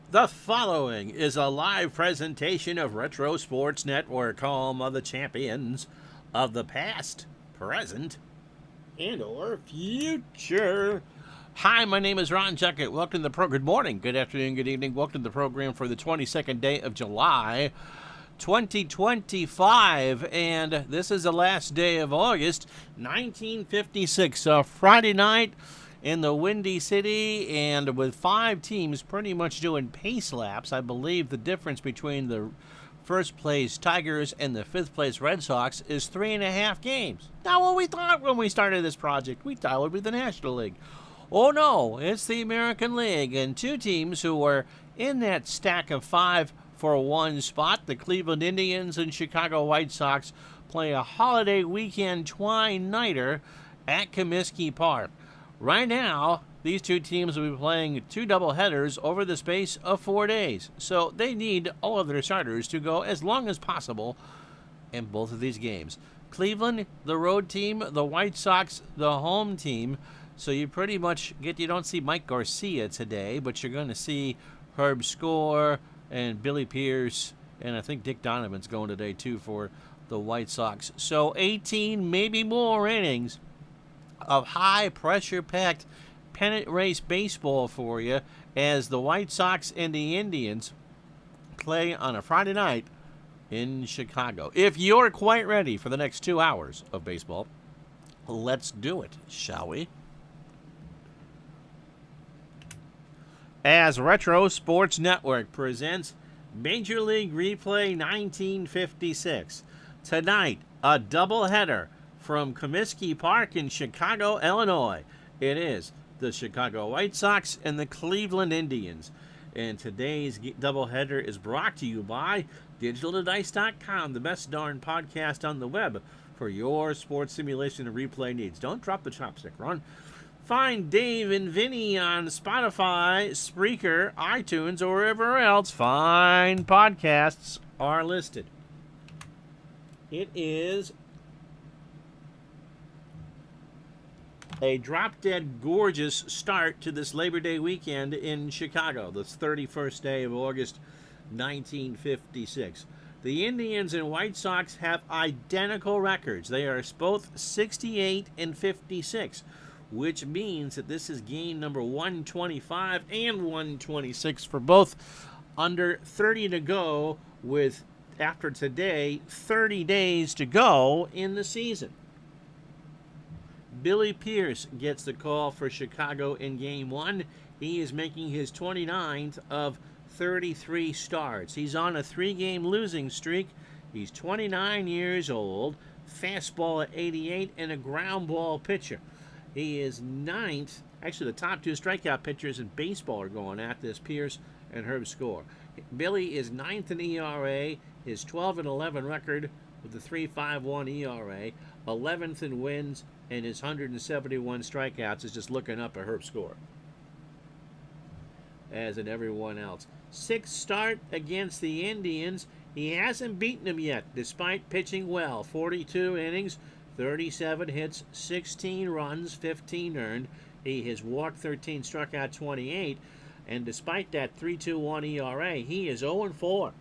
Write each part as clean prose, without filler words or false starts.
The following is a live presentation of Retro Sports Network, home of the champions of the past, present, and or future. Hi, my name is Ron Juckett. Welcome to the program. Good morning, good afternoon, good evening. Welcome to the program for the 22nd day of July, 2025, and this is the last day of August, 1956, a Friday night in the Windy City, and with 5 teams pretty much doing pace laps. I believe the difference between the first place Tigers and the 5th place Red Sox is 3.5 games. Not what we thought when we started this project. We thought it would be the National League. Oh no, it's the American League, and 2 teams who are in that stack of 5 for 1 spot. The Cleveland Indians and Chicago White Sox play a holiday weekend twi-nighter at Comiskey Park. Right now, these 2 teams will be playing 2 doubleheaders over the space of 4 days. So they need all of their starters to go as long as possible in both of these games. Cleveland, the road team, the White Sox, the home team. So you pretty much you don't see Mike Garcia today, but you're going to see Herb Score and Billy Pierce, and I think Dick Donovan's going today too for the White Sox. So 18, maybe more innings of high pressure packed pennant race baseball for you as the White Sox and the Indians play on a Friday night in Chicago. If you're quite ready for the next 2 hours of baseball, let's do it, shall we? As Retro Sports Network presents Major League Replay 1956. Tonight, a doubleheader from Comiskey Park in Chicago, Illinois. It is the Chicago White Sox and the Cleveland Indians. And today's doubleheader is brought to you by DigitalToDice.com, the best darn podcast on the web for your sports simulation and replay needs. Don't drop the chopstick, Ron. Find Dave and Vinny on Spotify, Spreaker, iTunes, or wherever else fine podcasts are listed. It is a drop-dead gorgeous start to this Labor Day weekend in Chicago, the 31st day of August, 1956. The Indians and White Sox have identical records. They are both 68 and 56, which means that this is game number 125 and 126 for both. Under 30 to go with, after today, 30 days to go in the season. Billy Pierce gets the call for Chicago in Game 1. He is making his 29th of 33 starts. He's on a 3-game losing streak. He's 29 years old, fastball at 88, and a ground ball pitcher. He is 9th. Actually, the top 2 strikeout pitchers in baseball are going at this, Pierce and Herb Score. Billy is 9th in ERA, his 12-11 record with a 3.51 ERA, 11th in wins, and his 171 strikeouts is just looking up at Herb Score, as in everyone else. 6th start against the Indians. He hasn't beaten them yet, despite pitching well. 42 innings, 37 hits, 16 runs, 15 earned. He has walked 13, struck out 28, and despite that 3.21 ERA, he is 0-4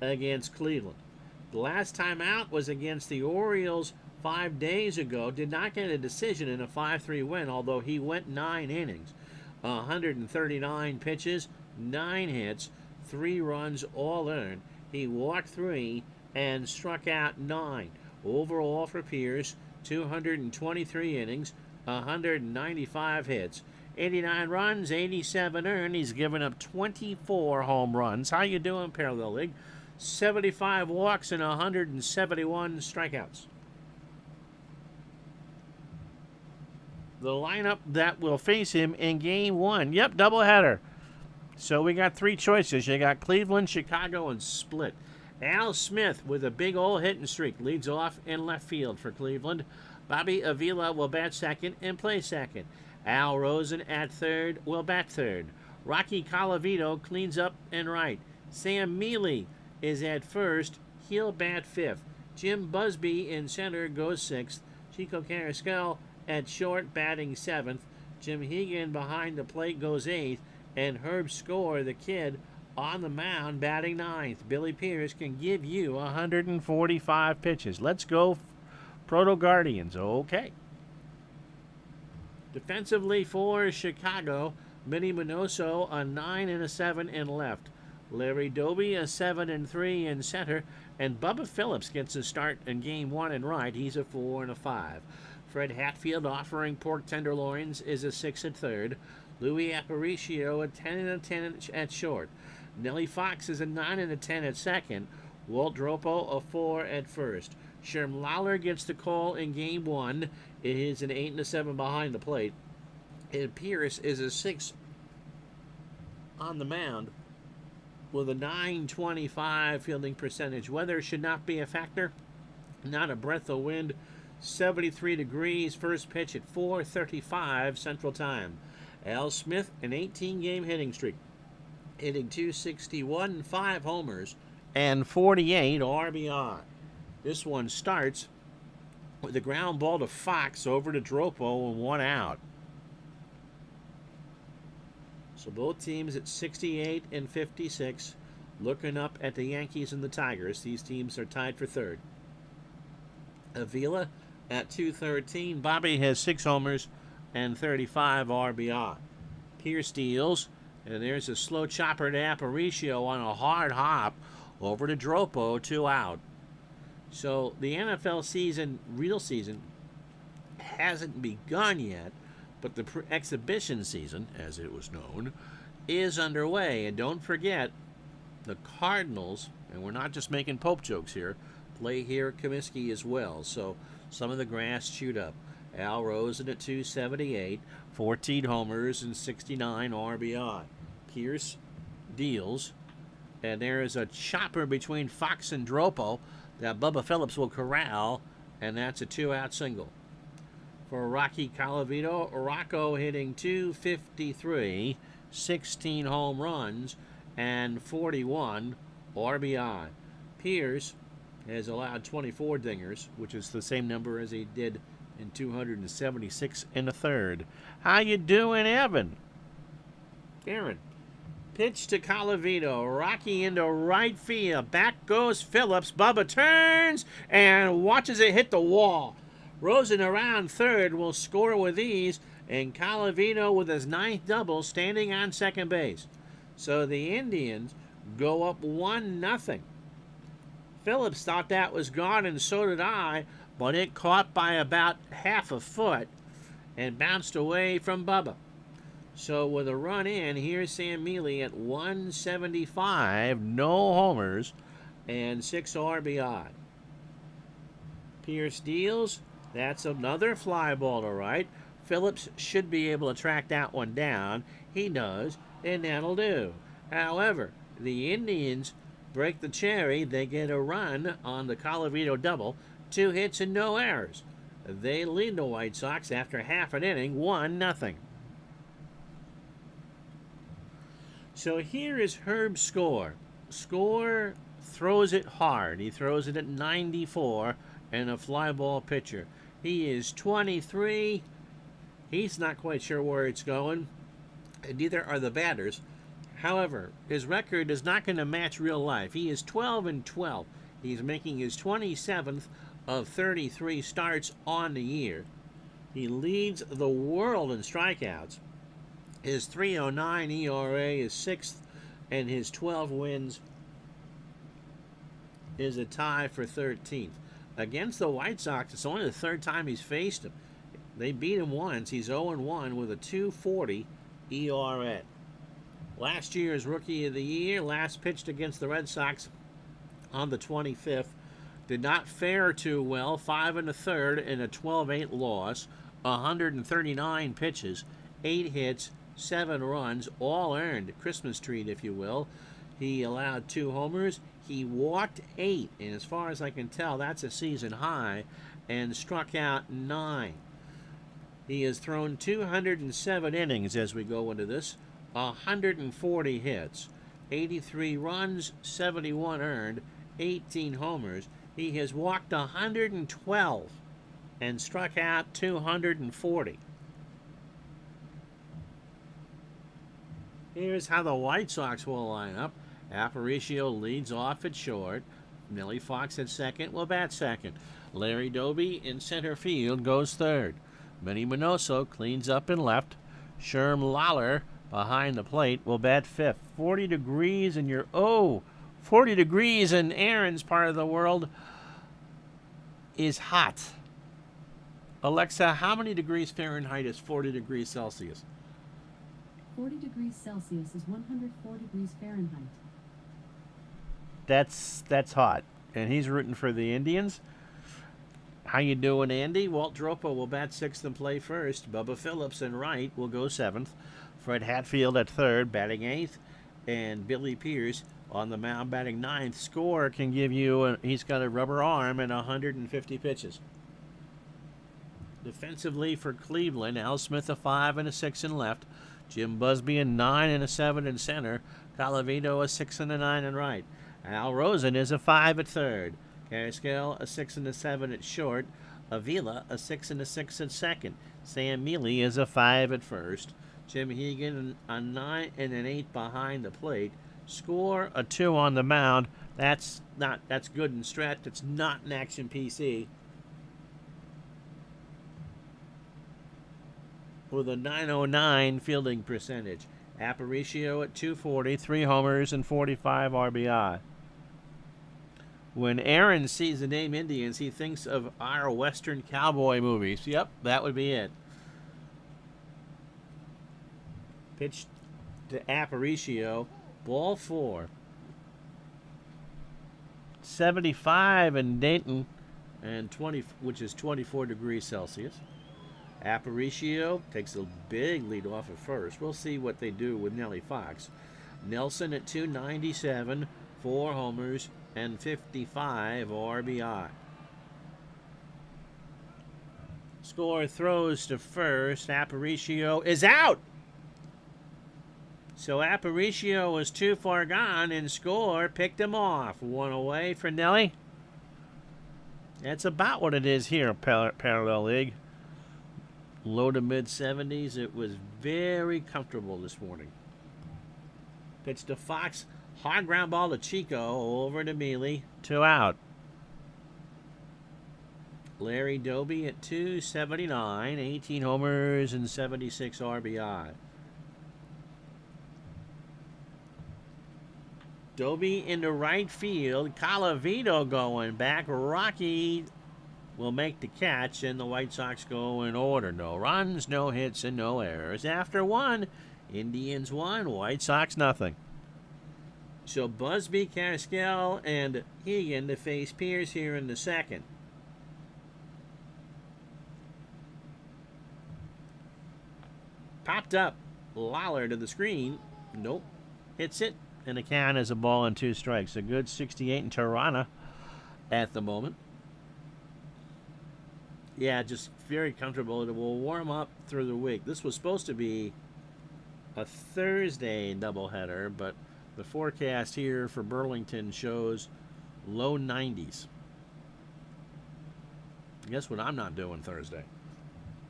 against Cleveland. The last time out was against the Orioles 5 days ago. Did not get a decision in a 5-3 win, although he went 9 innings. 139 pitches, 9 hits, 3 runs, all earned. He walked 3 and struck out 9. Overall for Pierce, 223 innings, 195 hits, 89 runs, 87 earned. He's given up 24 home runs. How you doing, Parallel League? 75 walks and 171 strikeouts. The lineup that will face him in Game 1. Yep, doubleheader. So we got 3 choices. You got Cleveland, Chicago, and Split. Al Smith with a big old hitting streak leads off in left field for Cleveland. Bobby Avila will bat second and play second. Al Rosen at third will bat third. Rocky Colavito cleans up and right. Sam Mealy is at first. He'll bat fifth. Jim Busby in center goes sixth. Chico Carrascal at short batting seventh. Jim Hegan behind the plate goes eighth. And Herb Score, the kid, on the mound batting ninth. Billy Pierce can give you 145 pitches. Let's go, Proto Guardians. Okay. Defensively for Chicago, Minnie Minoso a 9 and a 7 in left. Larry Doby a 7 and 3 in center, and Bubba Phillips gets a start in game 1 in right. He's a 4 and a 5. Fred Hatfield offering pork tenderloins is a 6 at third. Louis Aparicio a 10 and a 10 at short. Nellie Fox is a 9 and a 10 at second. Walt Dropo a 4 at first. Sherm Lawler gets the call in game 1. It is an 8 and a 7 behind the plate. And Pierce is a 6 on the mound with a .925 fielding percentage. Weather should not be a factor. Not a breath of wind. 73 degrees. First pitch at 4:35 Central Time. Al Smith, an 18-game hitting streak, hitting .261, 5 homers, and 48 RBI. This one starts with a ground ball to Fox over to Dropo and 1 out. So both teams at 68 and 56, looking up at the Yankees and the Tigers. These teams are tied for third. Avila at 213. Bobby has 6 homers and 35 RBI. Pierce deals, and there's a slow chopper to Aparicio on a hard hop over to Dropo, 2 out. So the NFL season, real season, hasn't begun yet, but the exhibition season, as it was known, is underway. And don't forget, the Cardinals, and we're not just making Pope jokes here, play here at Comiskey as well. So some of the grass chewed up. Al Rosen at 278, 14 homers and 69 RBI. Pierce deals, and there is a chopper between Fox and Dropo that Bubba Phillips will corral, and that's a 2-out single. For Rocky Colavito, Rocco hitting .253, 16 home runs, and 41 RBI. Pierce has allowed 24 dingers, which is the same number as he did in 276 in the third. How you doing, Evan? Aaron. Pitch to Colavito. Rocky into right field. Back goes Phillips. Bubba turns and watches it hit the wall. Rosen around third will score with ease, and Colavito with his 9th double standing on second base. So the Indians go up 1-0. Phillips thought that was gone, and so did I, but it caught by about half a foot and bounced away from Bubba. So with a run in, here's Sam Mealy at 175, no homers, and 6 RBI. Pierce deals. That's another fly ball to right. Phillips should be able to track that one down. He does, and that'll do. However, the Indians break the cherry. They get a run on the Colavito double. 2 hits and no errors. They lead the White Sox after half an inning, 1-0. So here is Herb Score. Score throws it hard. He throws it at 94 and a fly ball pitcher. He is 23. He's not quite sure where it's going, and neither are the batters. However, his record is not going to match real life. He is 12 and 12. He's making his 27th of 33 starts on the year. He leads the world in strikeouts. His 3.09 ERA is 6th, and his 12 wins is a tie for 13th. Against the White Sox, it's only the 3rd time he's faced them. They beat him once. He's 0-1 with a 2.40 ERA. Last year's Rookie of the Year, last pitched against the Red Sox on the 25th. Did not fare too well, 5 1/3 in a 12-8 loss, 139 pitches, 8 hits, 7 runs, all earned. Christmas treat, if you will. He allowed 2 homers. He walked 8, and as far as I can tell, that's a season high, and struck out 9. He has thrown 207 innings as we go into this, 140 hits, 83 runs, 71 earned, 18 homers. He has walked 112 and struck out 240. Here's how the White Sox will line up. Aparicio leads off at short. Nellie Fox at second will bat second. Larry Doby in center field goes third. Manny Minoso cleans up in left. Sherm Lawler behind the plate will bat fifth. 40 degrees in your 40 degrees in Aaron's part of the world is hot. Alexa, how many degrees Fahrenheit is 40 degrees Celsius? 40 degrees Celsius is 104 degrees Fahrenheit. That's hot. And he's rooting for the Indians. How you doing, Andy? Walt Dropo will bat sixth and play first. Bubba Phillips in right will go seventh. Fred Hatfield at third, batting eighth. And Billy Pierce on the mound batting ninth. Score can give you, he's got a rubber arm and 150 pitches. Defensively for Cleveland, Al Smith a 5 and a 6 in left. Jim Busby a 9 and a 7 in center. Calavito a 6 and a 9 in right. Al Rosen is a 5 at third. Carrasquel a 6 and a 7 at short. Avila a 6 and a 6 at second. Sam Mealy is a 5 at first. Jim Hegan a 9 and an 8 behind the plate. Score a 2 on the mound. That's good and stretch. It's not an action PC. With a .909 fielding percentage. Aparicio at 240, 3 homers and 45 RBI. When Aaron sees the name Indians, he thinks of our Western cowboy movies. Yep, that would be it. Pitch to Aparicio. Ball 4. 75 in Dayton, and 20, which is 24 degrees Celsius. Aparicio takes a big lead off at first. We'll see what they do with Nellie Fox. Nelson at 297, 4 homers, and 55 RBI. Score throws to first. Aparicio is out. So Aparicio was too far gone, and Score picked him off. 1 away for Nellie. That's about what it is here, Parallel League. Low to mid 70s. It was very comfortable this morning. Pitch to Fox. Hard ground ball to Chico. Over to Mealy. 2 out. Larry Doby at 279. 18 homers and 76 RBI. Doby into right field. Calavito going back. Rocky will make the catch, and the White Sox go in order. No runs, no hits, and no errors. After 1, Indians 1, White Sox nothing. So Busby, Carrasquel, and Hegan to face Pierce here in the second. Popped up. Lawler to the screen. Nope. Hits it, and the count is a ball and 2 strikes. A good 68 in Tirana at the moment. Yeah, just very comfortable. It will warm up through the week. This was supposed to be a Thursday doubleheader, but the forecast here for Burlington shows low 90s. Guess what I'm not doing Thursday?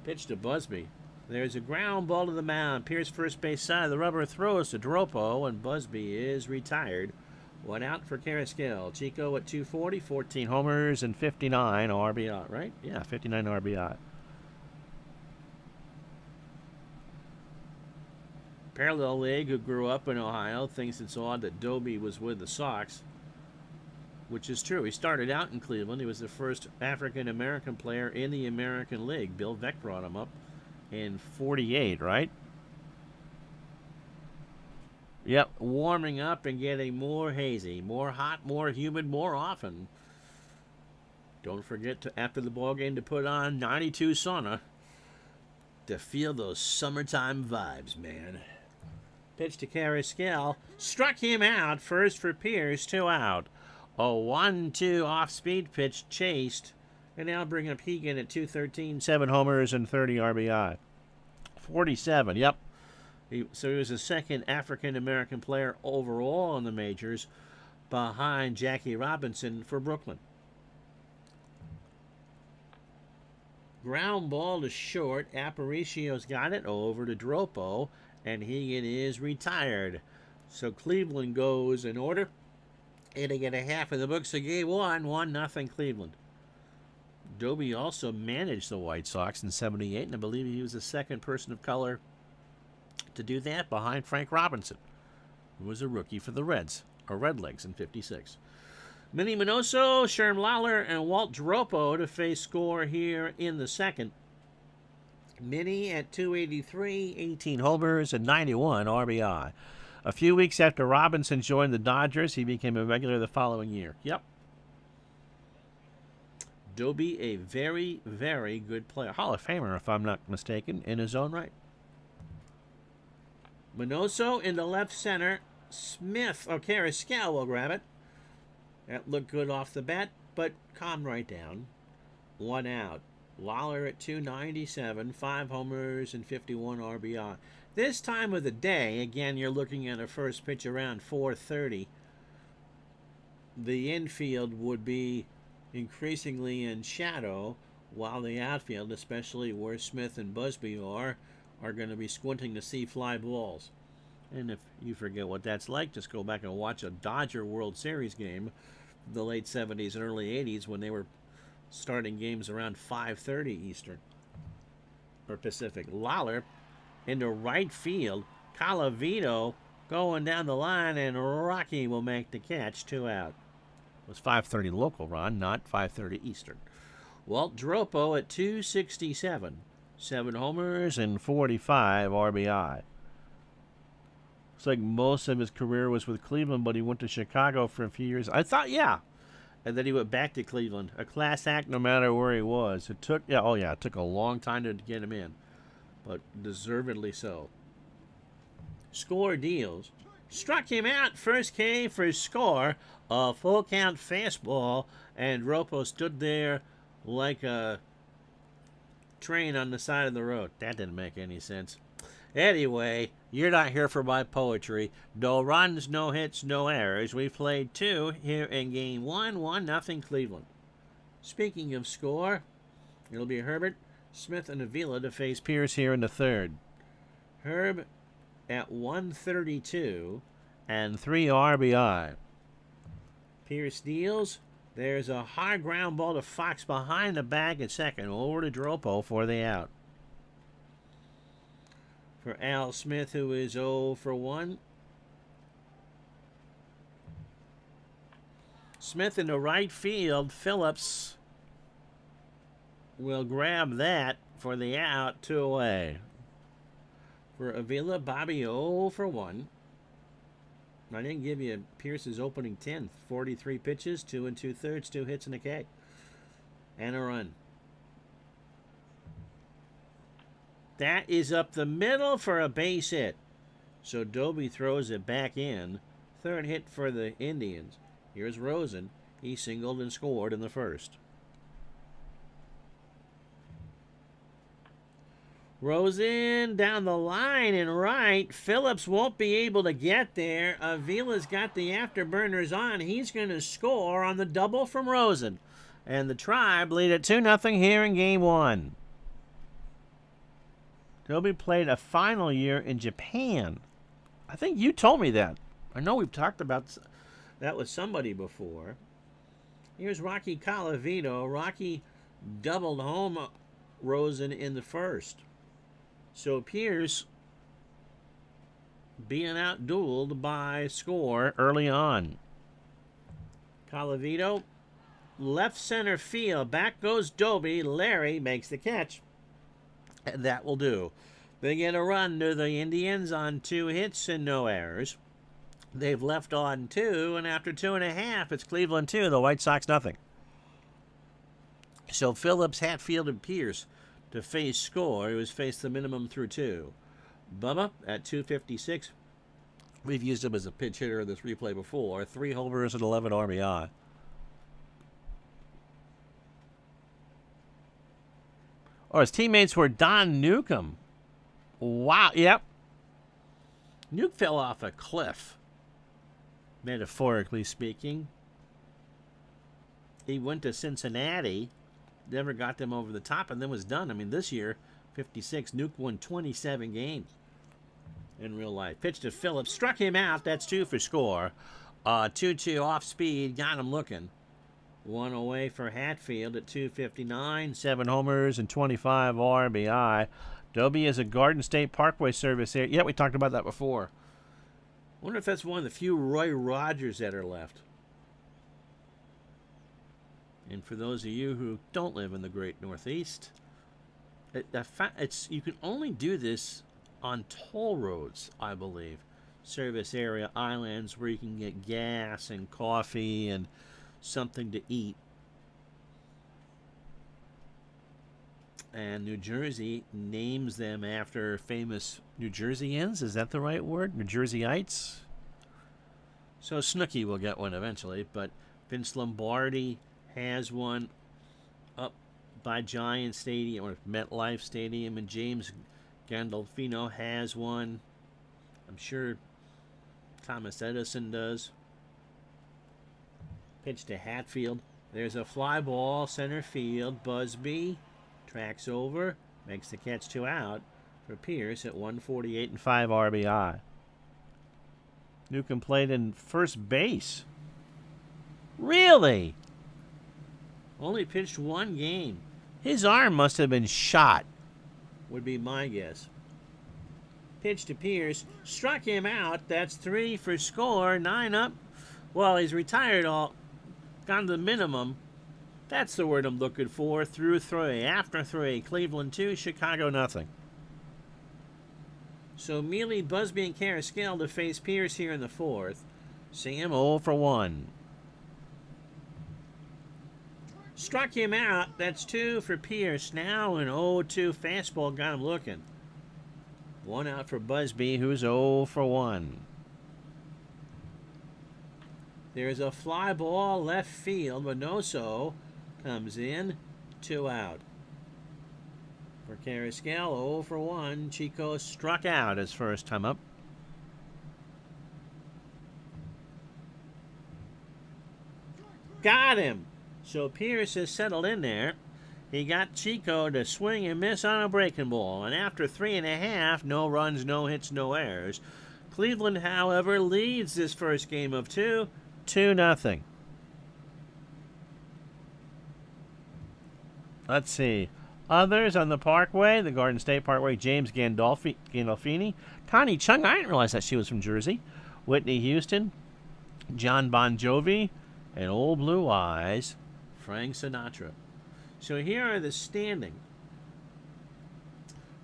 Pitch to Busby. There's a ground ball to the mound. Pierce first base side. The rubber throws to Dropo, and Busby is retired. 1 out for Carrasquel. Chico at 240, 14 homers and 59 RBI, right? Yeah, 59 RBI. Parallel League, who grew up in Ohio, thinks it's odd that Doby was with the Sox, which is true. He started out in Cleveland. He was the first African-American player in the American League. Bill Veeck brought him up in 48, right? Yep, warming up and getting more hazy, more hot, more humid, more often. Don't forget to, after the ball game, to put on 92 sauna to feel those summertime vibes, man. Pitch to Carrasquel. Struck him out. First for Pierce, 2 out. A 1-2 off-speed pitch chased. And now bring up Hegan at 213, 7 homers and 30 RBI. 47, yep. So he was the second African-American player overall in the majors behind Jackie Robinson for Brooklyn. Ground ball to short. Aparicio's got it over to Dropo. and he is retired. So Cleveland goes in order, and they get a half in the books. So game one, 1-0 Cleveland. Doby also managed the White Sox in '78, and I believe he was the second person of color to do that behind Frank Robinson, who was a rookie for the Redlegs in '56. Minnie Minoso, Sherm Lawler, and Walt Dropo to face score here in the second. Minnie at 283, 18 homers, and 91 RBI. A few weeks after Robinson joined the Dodgers, he became a regular the following year. Yep. Doby, a very, very good player. Hall of Famer, if I'm not mistaken, in his own right. Minoso in the left center. Smith, Carrascal will grab it. That looked good off the bat, but calmed right down. 1 out. Lawler at 297, 5 homers and 51 RBI. This time of the day, again, you're looking at a first pitch around 4:30. The infield would be increasingly in shadow, while the outfield, especially where Smith and Busby are going to be squinting to see fly balls. And if you forget what that's like, just go back and watch a Dodger World Series game from the late 70s and early 80s when they were starting games around 5:30 Eastern or Pacific. Lawler into right field. Colavito going down the line, and Rocky will make the catch. 2 out. It was 5:30 local, Ron, not 5:30 Eastern. Walt Dropo at 267. 7 homers and 45 RBI. Looks like most of his career was with Cleveland, but he went to Chicago for a few years. I thought, yeah. And then he went back to Cleveland. A class act no matter where he was. It took, it took a long time to get him in. But deservedly so. Score deals. Struck him out. First K for his score. A full count fastball. And Dropo stood there like a train on the side of the road. That didn't make any sense. Anyway, you're not here for my poetry. No runs, no hits, no errors. We played 2 here in game 1, 1-0 Cleveland. Speaking of score, it'll be Herbert, Smith, and Avila to face Pierce here in the third. Herb at 132 and 3 RBI. Pierce deals. There's a high ground ball to Fox behind the bag at second. Over to Dropo for the out. For Al Smith, who is 0 for 1. Smith in the right field. Phillips will grab that for the out. 2 away. For Avila, Bobby 0 for 1. I didn't give you Pierce's opening 10. 43 pitches, 2 2/3, 2 hits and a K. And a run. That is up the middle for a base hit. So Doby throws it back in. Third hit for the Indians. Here's Rosen. He singled and scored in the first. Rosen down the line and right. Phillips won't be able to get there. Avila's got the afterburners on. He's going to score on the double from Rosen. And the Tribe lead at 2-0 here in game 1. Doby played a final year in Japan. I think you told me that. I know we've talked about that with somebody before. Here's Rocky Colavito. Rocky doubled home Rosen in the first. So Pierce being outdueled by score early on. Colavito, left center field. Back goes Doby. Larry makes the catch. And that will do. They get a run to the Indians on 2 hits and no errors. They've left on 2, and after 2.5, it's Cleveland 2, the White Sox nothing. So Phillips, Hatfield, and Pierce to face score. He was faced the minimum through 2. Bubba at 256. We've used him as a pinch hitter in this replay before. 3 homers and 11 RBI. Or his teammates were Don Newcomb. Wow, yep. Nuke fell off a cliff, metaphorically speaking. He went to Cincinnati, never got them over the top, and then was done. I mean, this year, 56, Nuke won 27 games. in real life. Pitch to Phillips, struck him out. That's 2 for score. 2-2 off speed, got him looking. 1 away for Hatfield at 2:59, 7 homers and 25 RBI. Dobie is a Garden State Parkway service area. Yeah, we talked about that before. Wonder if that's one of the few Roy Rogers that are left. And for those of you who don't live in the Great Northeast, you can only do this on toll roads, I believe. Service area islands where you can get gas and coffee and something to eat. And New Jersey names them after famous New Jerseyans. Is that the right word? New Jerseyites? So Snooki will get one eventually, but Vince Lombardi has one up by Giant Stadium or MetLife Stadium, and James Gandolfino has one. I'm sure Thomas Edison does. Pitch to Hatfield. There's a fly ball, center field. Busby tracks over, makes the catch 2 out for Pierce at 148 and 5 RBI. Newcomb played in first base. Really? Only pitched 1 game. His arm must have been shot, would be my guess. Pitch to Pierce, struck him out. That's 3 for score, 9 up. Well, he's retired gone to the minimum. That's the word I'm looking for. Through 3. After 3, Cleveland 2, Chicago nothing. So Mealy, Busby, and Carrasquel to face Pierce here in the 4th. Sam 0 for 1. Struck him out. That's 2 for Pierce. Now an 0-2 fastball got him looking. 1 out for Busby, who's 0 for 1. There's a fly ball left field. Minoso comes in. 2 out. For Carrasquel, 0 for 1. Chico struck out his first time up. Got him. So Pierce has settled in there. He got Chico to swing and miss on a breaking ball. And after 3.5, no runs, no hits, no errors. Cleveland, however, leads this first game of 2, 2-0. Let's see. Others on the Parkway, the Garden State Parkway, James Gandolfini. Connie Chung, I didn't realize that she was from Jersey. Whitney Houston, John Bon Jovi, and Old Blue Eyes, Frank Sinatra. So here are the standing.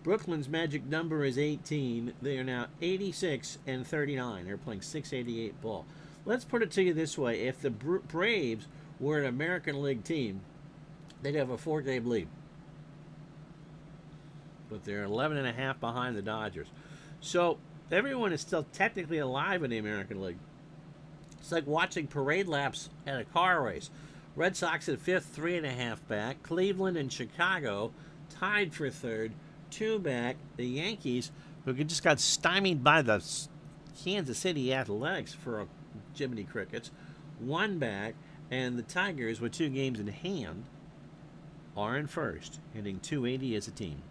Brooklyn's magic number is 18. They are now 86 and 39. They're playing 688 ball. Let's put it to you this way. If the Braves were an American League team, they'd have a 4-game lead. But they're 11.5 behind the Dodgers. So everyone is still technically alive in the American League. It's like watching parade laps at a car race. Red Sox at 5th, 3.5 back. Cleveland and Chicago tied for 3rd, 2 back. The Yankees, who just got stymied by the Kansas City Athletics for Jiminy Crickets, 1 back. And the Tigers, with 2 games in hand, are in first, hitting .280 as a team.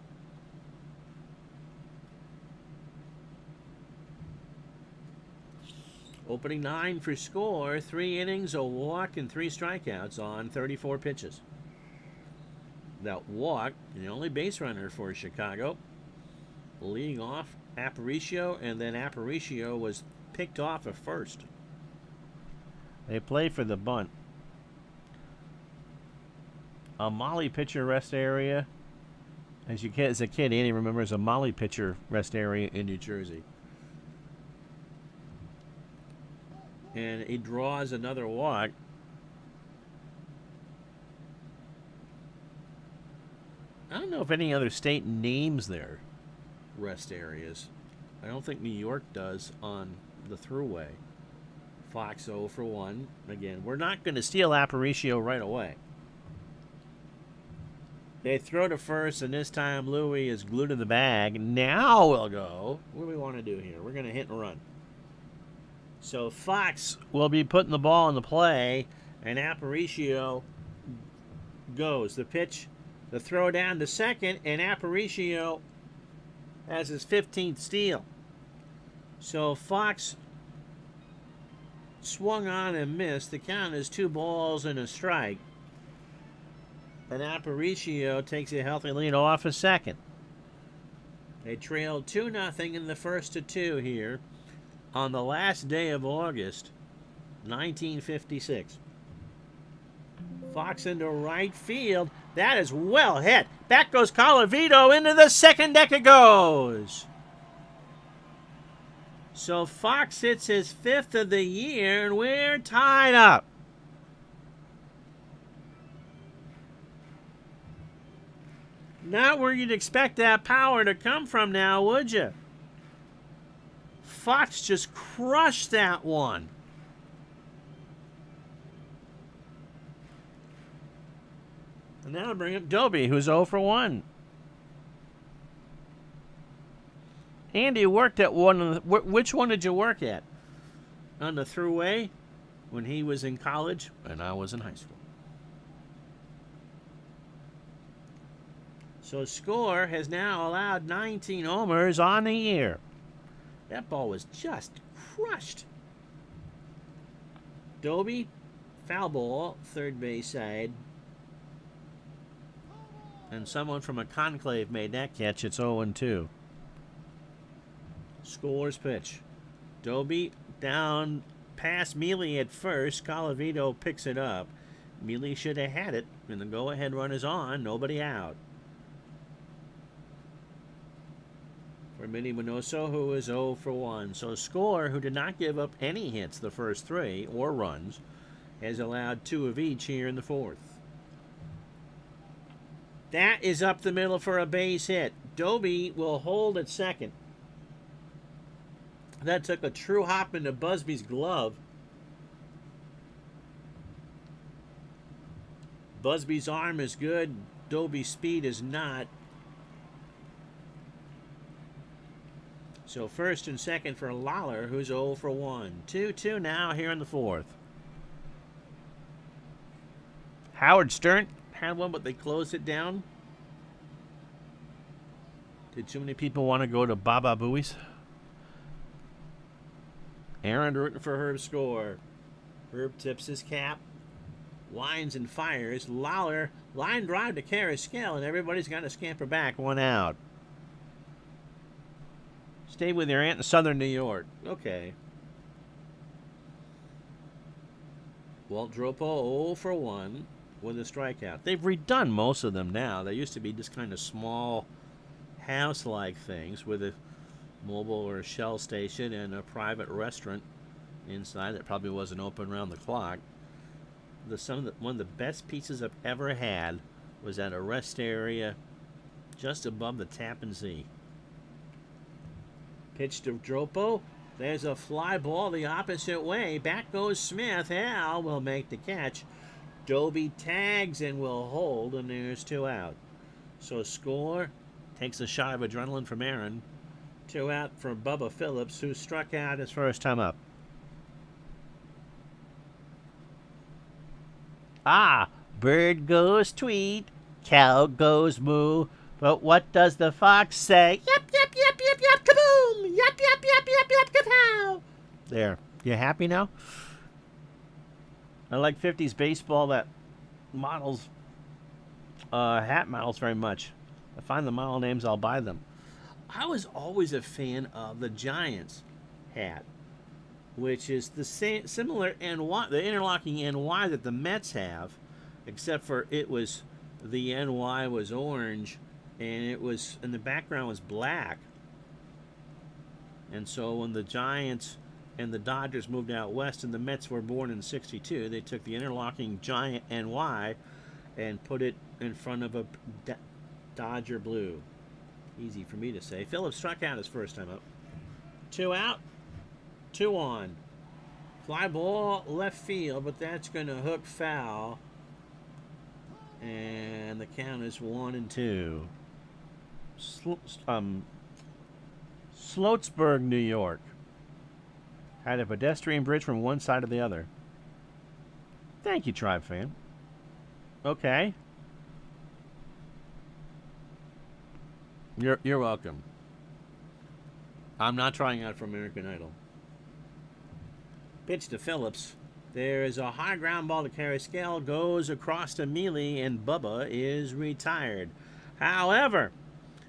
Opening 9 for score, 3 innings, a walk, and 3 strikeouts on 34 pitches. That walk, the only base runner for Chicago. Leading off, Aparicio, and then Aparicio was picked off at first. They play for the bunt. A Molly pitcher rest area. As a kid, Andy remembers a Molly pitcher rest area in New Jersey. And he draws another walk. I don't know if any other state names their rest areas. I don't think New York does on the Thruway. Fox 0 for 1. Again, we're not going to steal Aparicio right away. They throw to first, and this time Louis is glued to the bag. Now we'll go. What do we want to do here? We're going to hit and run. So Fox will be putting the ball in the play, and Aparicio goes. The pitch, the throw down to second, and Aparicio has his 15th steal. So Fox swung on and missed. The count is 2 balls and a strike. And Aparicio takes a healthy lead off a second. They trailed 2-0 in the first of 2 here on the last day of August, 1956. Fox into right field. That is well hit. Back goes Colavito. Into the second deck it goes. So Fox hits his 5th of the year, and we're tied up. Not where you'd expect that power to come from now, would you? Fox just crushed that one. And now bring up Doby, who's 0 for 1. Andy worked at one of the, which one did you work at? On the Thruway when he was in college and I was in high school. So Score has now allowed 19 homers on the year. That ball was just crushed. Doby, foul ball, third base side. And someone from a conclave made that catch. It's 0-2. Score's pitch. Doby down past Mealy at first. Colavito picks it up. Mealy should have had it. And the go-ahead run is on. Nobody out. For Minnie Minoso, who is 0 for 1. So Score, who did not give up any hits the first 3 or runs, has allowed 2 of each here in the 4th. That is up the middle for a base hit. Doby will hold at second. That took a true hop into Busby's glove. Busby's arm is good. Doby's speed is not. So first and second for Lawler, who's 0 for 1. 2-2 now here in the 4th. Howard Stern had one, but they closed it down. Did too many people want to go to Baba Booey's? Aaron rooting for Herb Score. Herb tips his cap. Winds and fires. Lawler, line drive to Carrasquel, and everybody's got to scamper back. 1 out. Stay with your aunt in southern New York. Okay. Walt Dropo 0 for 1 with a strikeout. They've redone most of them now. They used to be just kind of small house-like things with a mobile or a shell station and a private restaurant inside that probably wasn't open around the clock. One of the best pizzas I've ever had was at a rest area just above the Tappan Zee. Pitch to Dropo. There's a fly ball the opposite way. Back goes Smith. Al will make the catch. Doby tags and will hold, and there's 2 out. So Score takes a shot of adrenaline from Aaron. 2 out for Bubba Phillips, who struck out his first time up. Bird goes tweet, cow goes moo, but what does the fox say? Yep, yep, yep, yep, yep, kaboom! Yep, yep, yep, yep, yep, kapow! There. You happy now? I like 50s baseball that models, hat models very much. I find the model names, I'll buy them. I was always a fan of the Giants hat, which is the same, similar NY, the interlocking NY that the Mets have, except for the NY was orange, and the background was black. And so when the Giants and the Dodgers moved out west and the Mets were born in '62, they took the interlocking Giant NY and put it in front of a Dodger blue. Easy for me to say. Phillips struck out his first time up. 2 out, 2 on. Fly ball left field, but that's going to hook foul. And the count is 1-2. Sloatsburg, New York. Had a pedestrian bridge from one side to the other. Thank you, Tribe fan. Okay. You're welcome. I'm not trying out for American Idol. Pitch to Phillips. There is a high ground ball to Carrasquel. Goes across to Mealy, and Bubba is retired. However,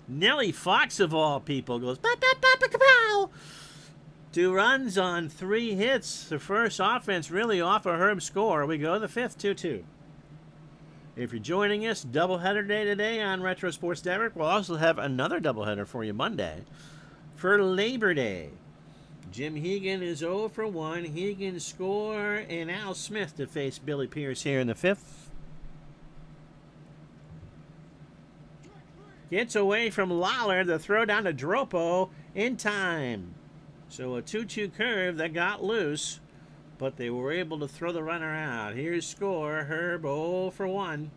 Nellie Fox, of all people, goes pow. 2 runs on 3 hits. The first offense really off a Herb score. We go to the 5th, 2-2. If you're joining us, doubleheader day today on Retro Sports Network. We'll also have another doubleheader for you Monday for Labor Day. Jim Hegan is 0 for 1. Hegan score, and Al Smith to face Billy Pierce here in the 5th. Gets away from Lawler. The throw down to Dropo in time. So a 2-2 curve that got loose, but they were able to throw the runner out. Here's score. Herb 0 for 1.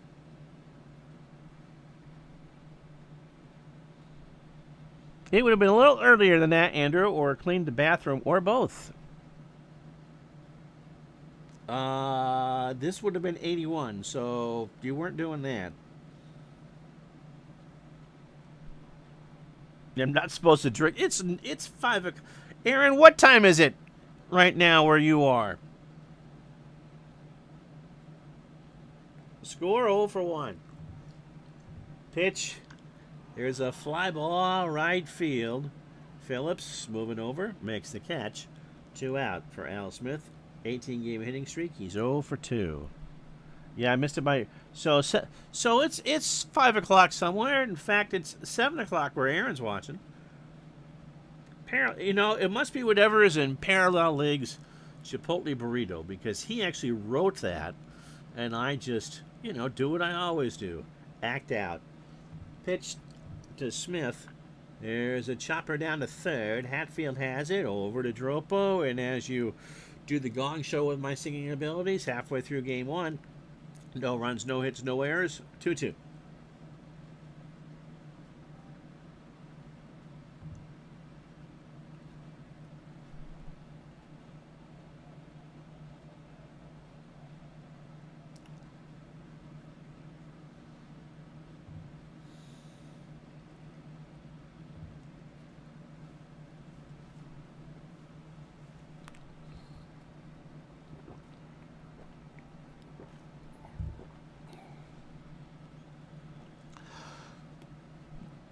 It would have been a little earlier than that, Andrew, or cleaned the bathroom, or both. This would have been 81, so you weren't doing that. I'm not supposed to drink. It's 5 o'clock. Aaron, what time is it right now where you are? Score 0 for 1. Pitch. There's a fly ball right field. Phillips moving over, makes the catch. 2 out for Al Smith. 18-game hitting streak. He's 0 for 2. Yeah, I missed it by... So it's 5 o'clock somewhere. In fact, it's 7 o'clock where Aaron's watching. You know, it must be whatever is in Parallel League's Chipotle Burrito, because he actually wrote that, and I just, do what I always do. Act out. Pitch to Smith. There's a chopper down to 3rd. Hatfield has it over to Dropo, and as you do the gong show with my singing abilities, halfway through game 1, no runs, no hits, no errors, 2-2.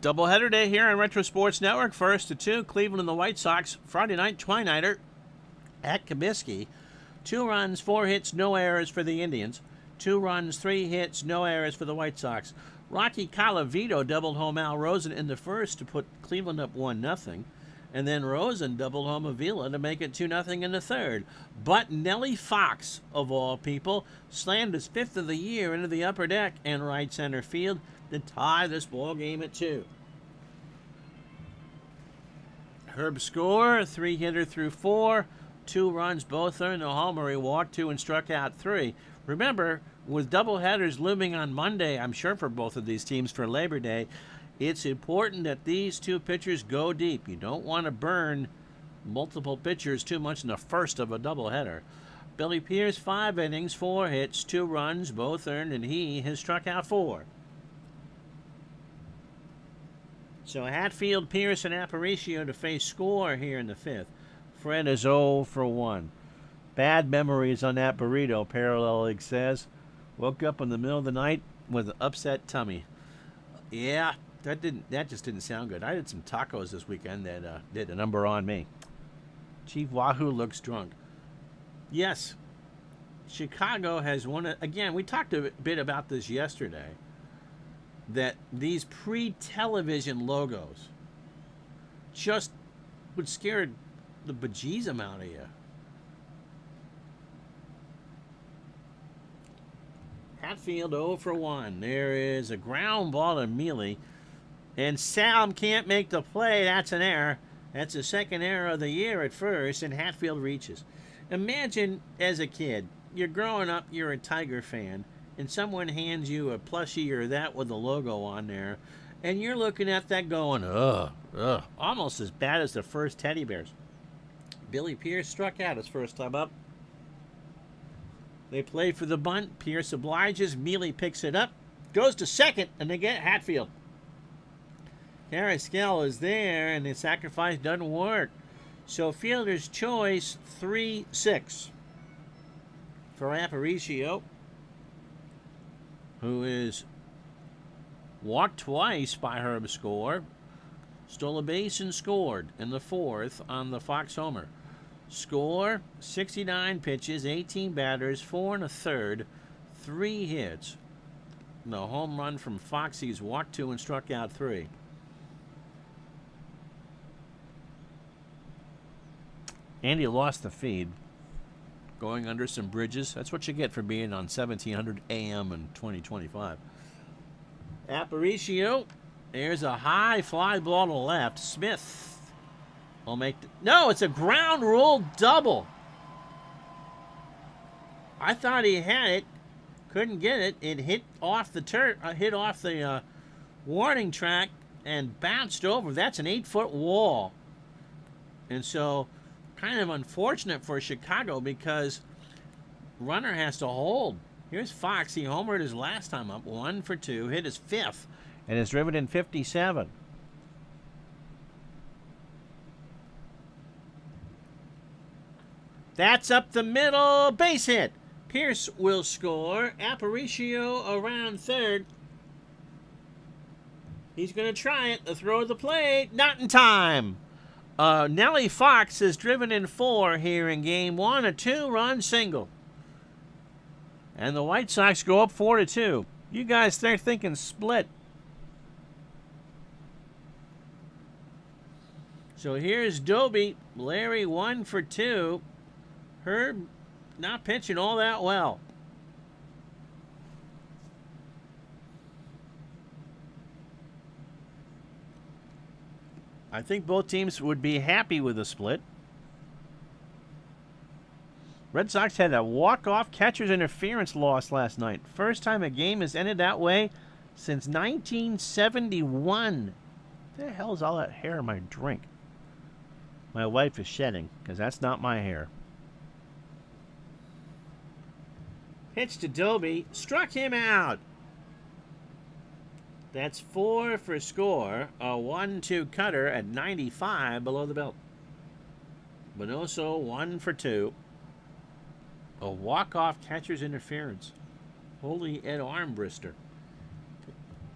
Doubleheader day here on Retro Sports Network. 1st to 2, Cleveland and the White Sox. Friday night, twi-nighter at Comiskey. 2 runs, 4 hits, no errors for the Indians. 2 runs, 3 hits, no errors for the White Sox. Rocky Colavito doubled home Al Rosen in the 1st to put Cleveland up 1-0. And then Rosen doubled home Avila to make it 2-0 in the 3rd. But Nellie Fox, of all people, slammed his 5th of the year into the upper deck and right center field to tie this ball game at 2. Herb score, 3-hitter through 4, 2 runs, both earned a homer. He walked 2 and struck out 3. Remember, with doubleheaders looming on Monday, I'm sure for both of these teams for Labor Day, it's important that these 2 pitchers go deep. You don't want to burn multiple pitchers too much in the first of a doubleheader. Billy Pierce, 5 innings, 4 hits, 2 runs, both earned, and he has struck out 4. So Hatfield, Pierce, and Aparicio to face score here in the 5th. Fred is 0 for 1. Bad memories on that burrito, Parallel League says. Woke up in the middle of the night with an upset tummy. Yeah, that just didn't sound good. I did some tacos this weekend that did a number on me. Chief Wahoo looks drunk. Yes, Chicago has won it. Again, we talked a bit about this yesterday, that these pre-television logos just would scare the bejesus out of you. Hatfield 0 for 1. There is a ground ball to Mealy, and Salm can't make the play. That's an error. That's the 2nd error of the year at first, and Hatfield reaches. Imagine as a kid, you're growing up, you're a Tiger fan, and someone hands you a plushie or that with the logo on there, and you're looking at that going, ugh, almost as bad as the first teddy bears. Billy Pierce struck out his first time up. They play for the bunt. Pierce obliges. Mealy picks it up, goes to 2nd, and they get Hatfield. Carrasquel is there, and the sacrifice doesn't work. So fielder's choice 3-6 for Aparicio, who is walked twice by Herb Score, stole a base and scored in the fourth on the Fox homer. Score 69 pitches, 18 batters, 4 1/3, 3 hits. The home run from Foxy's walked 2 and struck out 3. Andy lost the feed. Going under some bridges. That's what you get for being on 1700 AM in 2025. Aparicio. There's a high fly ball to left. Smith will make... No, it's a ground rule double. I thought he had it. Couldn't get it. It hit off the warning track and bounced over. That's an 8-foot wall. And so... kind of unfortunate for Chicago because runner has to hold. Here's Fox. He homered his last time up. 1 for 2. Hit his 5th. And is driven in 57. That's up the middle. Base hit. Pierce will score. Aparicio around third. He's going to try it. The throw to the plate. Not in time. Nellie Fox is driven in 4 here in game 1, a 2-run single. And the White Sox go up 4-2. You guys start thinking split. So here's Doby. Larry 1 for 2. Herb not pitching all that well. I think both teams would be happy with a split. Red Sox had a walk-off catcher's interference loss last night. First time a game has ended that way since 1971. What the hell is all that hair in my drink? My wife is shedding, because that's not my hair. Pitch to Doby. Struck him out. That's 4 for score. A 1-2 cutter at 95 below the belt. Bonoso 1 for 2. A walk-off catcher's interference. Holy Ed Armbrister.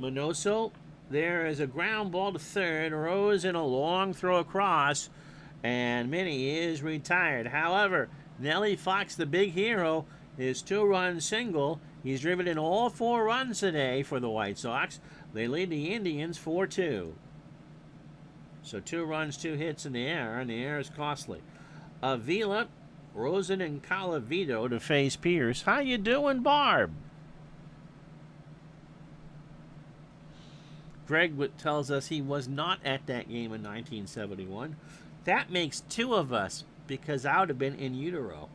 Bonoso, there is a ground ball to third. Rose in a long throw across. And Minnie is retired. However, Nellie Fox, the big hero, his 2-run single. He's driven in all 4 runs today for the White Sox. They lead the Indians 4-2. So 2 runs, 2 hits in the air, and the air is costly. Avila, Rosen, and Colavito to face Pierce. How you doing, Barb? Greg tells us he was not at that game in 1971. That makes 2 of us, because I would have been in utero.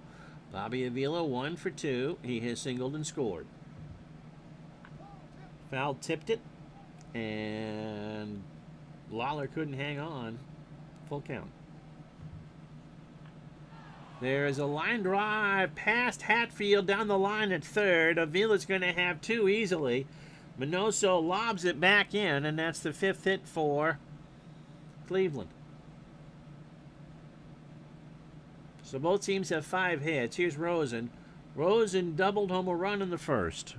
Bobby Avila 1 for 2. He has singled and scored. Foul tipped it, and Lawler couldn't hang on. Full count. There is a line drive past Hatfield down the line at third. Avila's going to have 2 easily. Minoso lobs it back in, and that's the 5th hit for Cleveland. So both teams have 5 hits. Here's Rosen. Rosen doubled home a run in the first.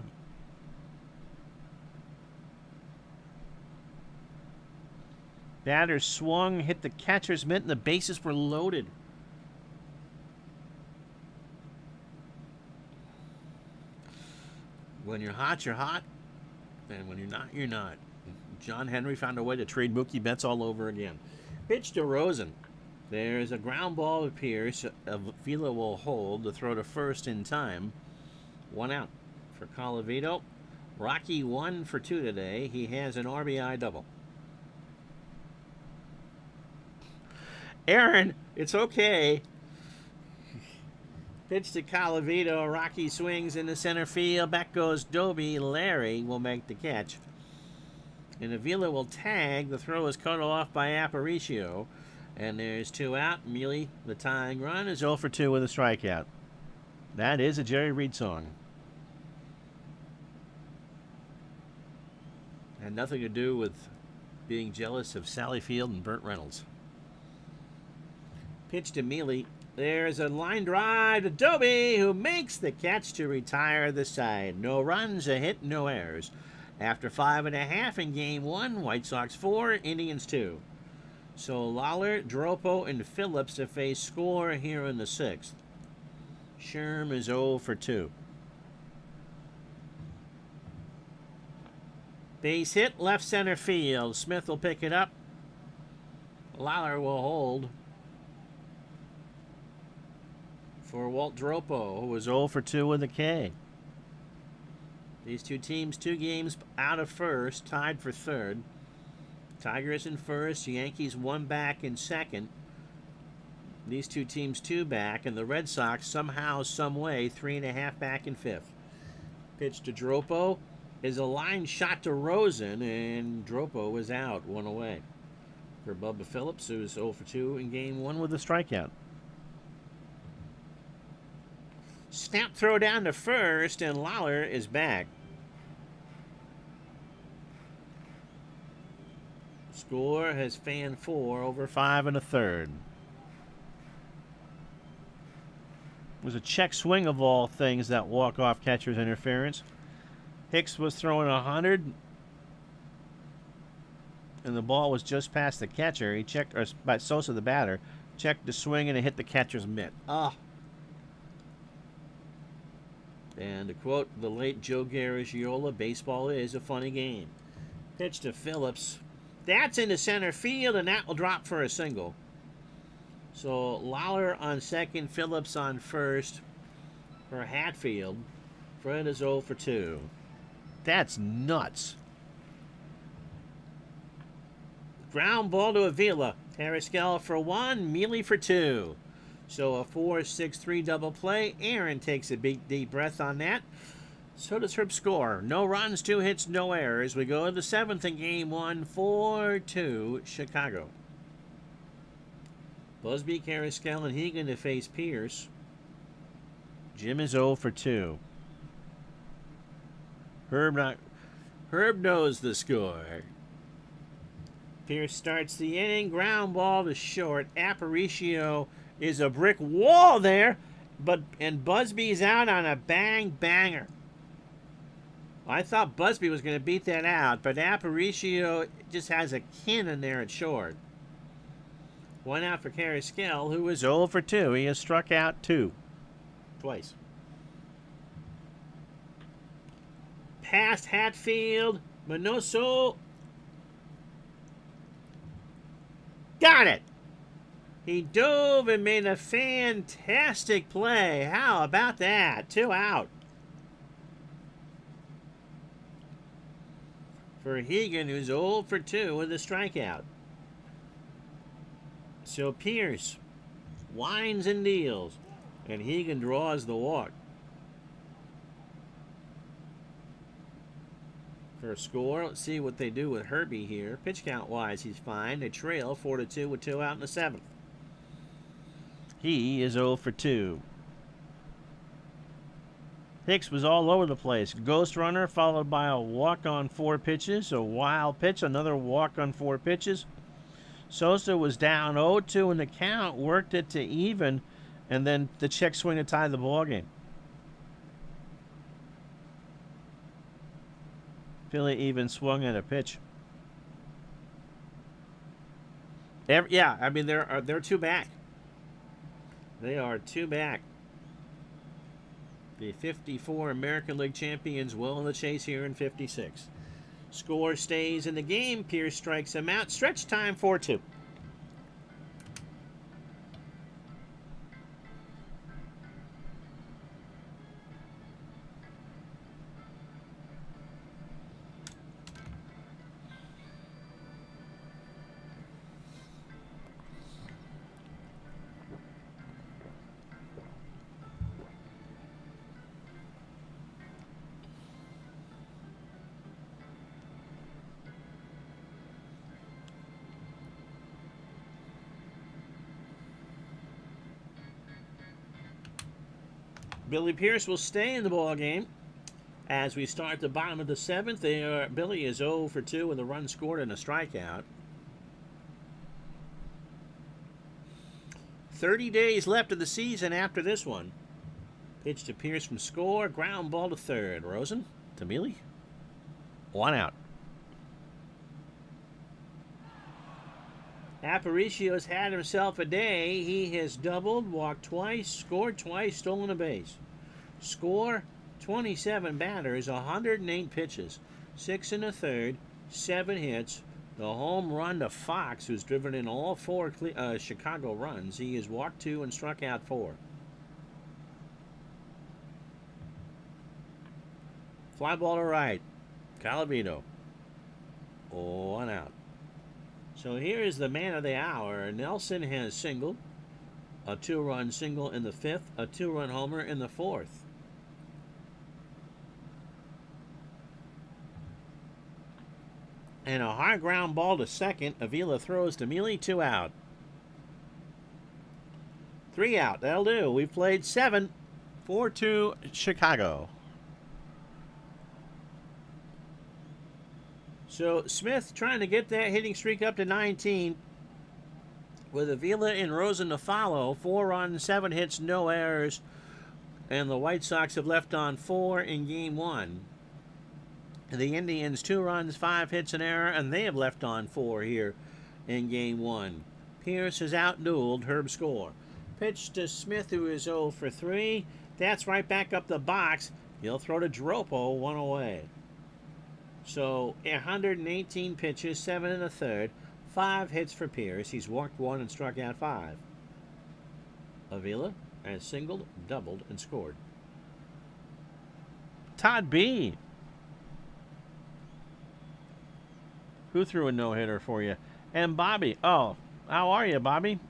Batter swung, hit the catcher's mitt, and the bases were loaded. When you're hot, you're hot. And when you're not, you're not. John Henry found a way to trade Mookie Betts all over again. Pitch to Rosen. There's a ground ball to Pierce. Avila will hold the throw to first in time. 1 out for Colavito. Rocky 1 for 2 today. He has an RBI double. Aaron, it's okay. Pitch to Colavito. Rocky swings into center field. Back goes Doby. Larry will make the catch. And Avila will tag. The throw is cut off by Aparicio. And there's 2 out. Mealy, the tying run, is 0 for 2 with a strikeout. That is a Jerry Reed song. Had nothing to do with being jealous of Sally Field and Burt Reynolds. Pitch to Mealy. There's a line drive to Doby, who makes the catch to retire the side. No runs, a hit, no errors. After 5.5 in game 1, White Sox 4, Indians 2. So Lawler, Dropo, and Phillips to face Score here in the 6th. Sherm is 0 for 2. Base hit, left center field. Smith will pick it up. Lawler will hold for Walt Dropo, who was 0 for 2 with a K. These two teams 2 games out of first, tied for third. Tigers in first, Yankees 1 back in second. These two teams 2 back, and the Red Sox somehow, some way, 3.5 back in fifth. Pitch to Dropo is a line shot to Rosen, and Dropo is out, 1 away. For Bubba Phillips, who's 0 for 2 in game 1 with a strikeout. Snap throw down to first, and Lawler is back. Score has fanned 4 over 5 1/3. It was a check swing of all things, that walk-off catcher's interference. Hicks was throwing 100, and the ball was just past the catcher. He checked, or by Sosa, the batter, checked the swing, and it hit the catcher's mitt. And to quote the late Joe Garagiola, baseball is a funny game. Pitch to Phillips. That's into center field, and that will drop for a single. So Lawler on second, Phillips on first for Hatfield. Fred is 0 for 2. That's nuts. Ground ball to Avila. Carrasquel for 1, Mealy for 2. So a 4-6-3 double play. Aaron takes a big deep breath on that. So does Herb Score. No runs, 2 hits, no errors. We go to the 7th in game 1, 4-2 Chicago. Busby, Carrasquel, and Hegan to face Pierce. Jim is 0 for 2. Herb knows the score. Pierce starts the inning. Ground ball to short. Aparicio is a brick wall there, and Busby's out on a bang-banger. I thought Busby was going to beat that out, but Aparicio just has a cannon there at short. 1 out for Carrasquel, who is 0 for 2. He has struck out 2. Twice. Past Hatfield. Manoso. Got it! He dove and made a fantastic play. How about that? 2 out. For Hegan, who's 0 for 2 with a strikeout. So Pierce winds and deals, and Hegan draws the walk. For a Score, let's see what they do with Herbie here. Pitch count wise, he's fine. They trail 4-2 with 2 out in the 7th. He is 0 for 2. Hicks was all over the place. Ghost runner followed by a walk on 4 pitches. A wild pitch, another walk on 4 pitches. Sosa was down 0-2 in the count, worked it to even, and then the check swing to tie the ball game. Philly even swung at a pitch. They're 2 back. They are 2 back. The 54 American League champions well in the chase here in 56. Score stays in the game. Pierce strikes him out. Stretch time 4-2. Billy Pierce will stay in the ball game. As we start the bottom of the 7th, Billy is 0 for 2 with a run scored and a strikeout. 30 days left of the season after this one. Pitch to Pierce from score. Ground ball to third. Rosen to Mealy. 1 out. Aparicio's had himself a day. He has doubled, walked twice, scored twice, stolen a base. Score 27 batters, 108 pitches, 6 in the third, 7 hits. The home run to Fox, who's driven in all 4 Chicago runs. He has walked 2 and struck out 4. Fly ball to right. Calavito. 1 out. So here is the man of the hour. Nelson has singled. A 2-run single in the 5th. A 2-run homer in the 4th. And a high ground ball to second. Avila throws to Mealy. 2 out. 3 out. That'll do. We've played 7. 4-2 Chicago. So Smith trying to get that hitting streak up to 19. With Avila and Rosen to follow. 4 runs, 7 hits, no errors. And the White Sox have left on 4 in game 1. The Indians 2 runs, 5 hits, an error, and they have left on 4 here in game 1. Pierce has outdueled Herb Score. Pitch to Smith, who is 0 for 3. That's right back up the box. He'll throw to Dropo, 1 away. So 118 pitches, 7 in the third, 5 hits for Pierce. He's walked 1 and struck out 5. Avila has singled, doubled, and scored. Todd B. Who threw a no-hitter for you? And Bobby. Oh, how are you, Bobby?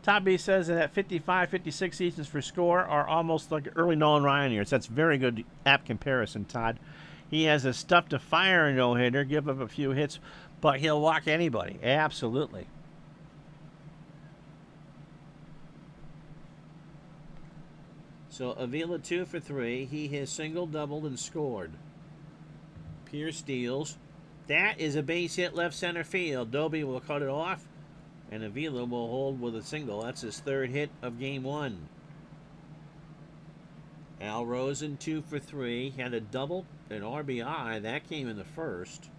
Todd B says that 55, 56 seasons for Score are almost like early Nolan Ryan years. That's very good apt comparison, Todd. He has the stuff to fire a no-hitter, give up a few hits, but he'll walk anybody. Absolutely. So Avila 2 for 3. He has singled, doubled, and scored. Pierce steals. That is a base hit left center field. Doby will cut it off, and Avila will hold with a single. That's his 3rd hit of game 1. Al Rosen 2 for 3. He had a double, an RBI. That came in the 1st,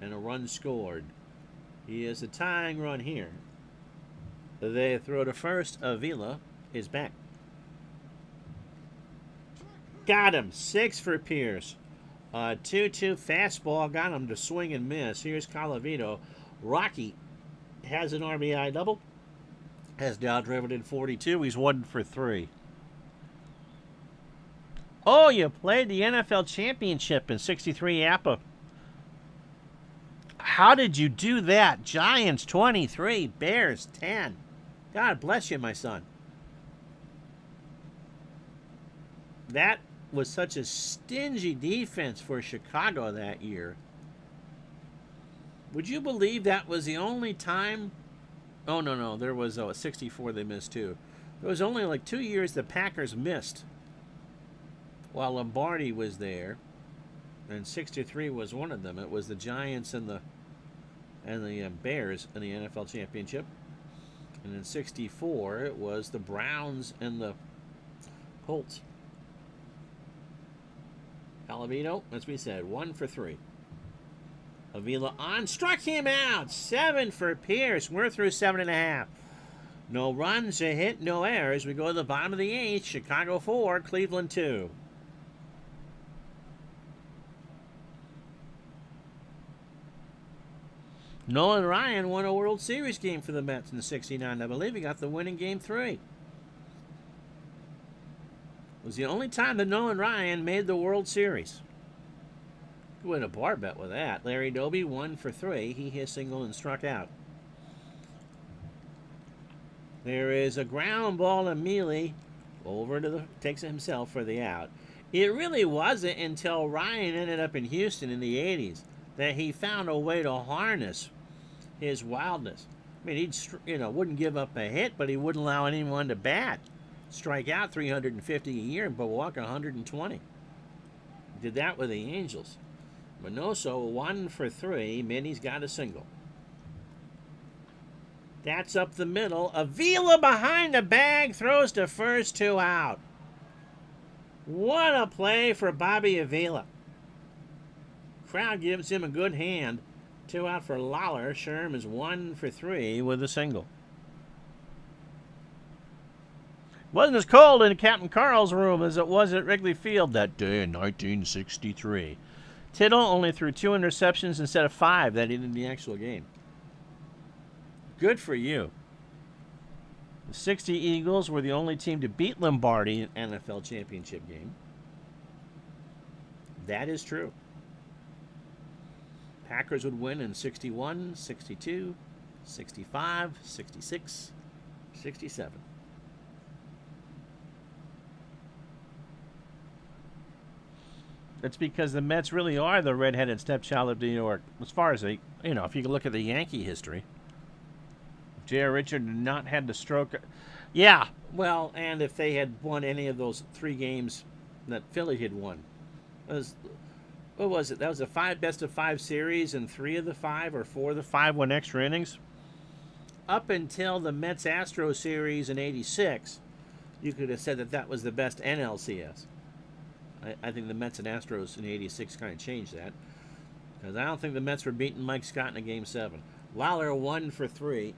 and a run scored. He is a tying run here. They throw to first. Avila is back. Got him. 6 for Pierce. 2-2 fastball got him to swing and miss. Here's Calavito. Rocky has an RBI double. Has now driven in 42. He's 1 for 3. Oh, you played the NFL Championship in 63 APA. How did you do that? Giants 23, Bears 10. God bless you, my son. That was such a stingy defense for Chicago that year. Would you believe that was the only time? Oh, no. There was 64 they missed too. There was only like 2 years the Packers missed while Lombardi was there. And 63 was one of them. It was the Giants and the Bears in the NFL Championship. And in 64, it was the Browns and the Colts. Calavito, as we said, 1 for 3. Avila on, struck him out. 7 for Pierce. We're through 7.5. No runs, a hit, no errors. We go to the bottom of the 8th. Chicago 4, Cleveland 2. Nolan Ryan won a World Series game for the Mets in '69. I believe he got the win in Game 3. It was the only time that Nolan Ryan made the World Series. You win a bar bet with that. Larry Doby 1 for 3. He hit single and struck out. There is a ground ball to Mealy. Takes it himself for the out. It really wasn't until Ryan ended up in Houston in the 80s that he found a way to harness his wildness. I mean, wouldn't give up a hit, but he wouldn't allow anyone to bat. Strike out 350 a year, but walk 120. Did that with the Angels. Minoso 1 for 3. Minnie's got a single. That's up the middle. Avila behind the bag throws to first, 2 out. What a play for Bobby Avila. Crowd gives him a good hand. 2 out for Lawler. Sherm is 1 for 3 with a single. Wasn't as cold in Captain Carl's room as it was at Wrigley Field that day in 1963. Tittle only threw 2 interceptions instead of 5 that he did in the actual game. Good for you. The 60 Eagles were the only team to beat Lombardi in NFL championship game. That is true. Packers would win in 61, 62, 65, 66, 67. It's because the Mets really are the redheaded stepchild of New York. As far as if you can look at the Yankee history. J.R. Richard did not had the stroke. Yeah, well, and if they had won any of those 3 games that Philly had won. What was it? That was a best of 5 series, and 3 of the 5 or 4 of the 5 won extra innings. Up until the Mets-Astros series in 86, you could have said that was the best NLCS. I think the Mets and Astros in 86 kind of changed that. Because I don't think the Mets were beating Mike Scott in a Game 7. Lawler 1 for 3.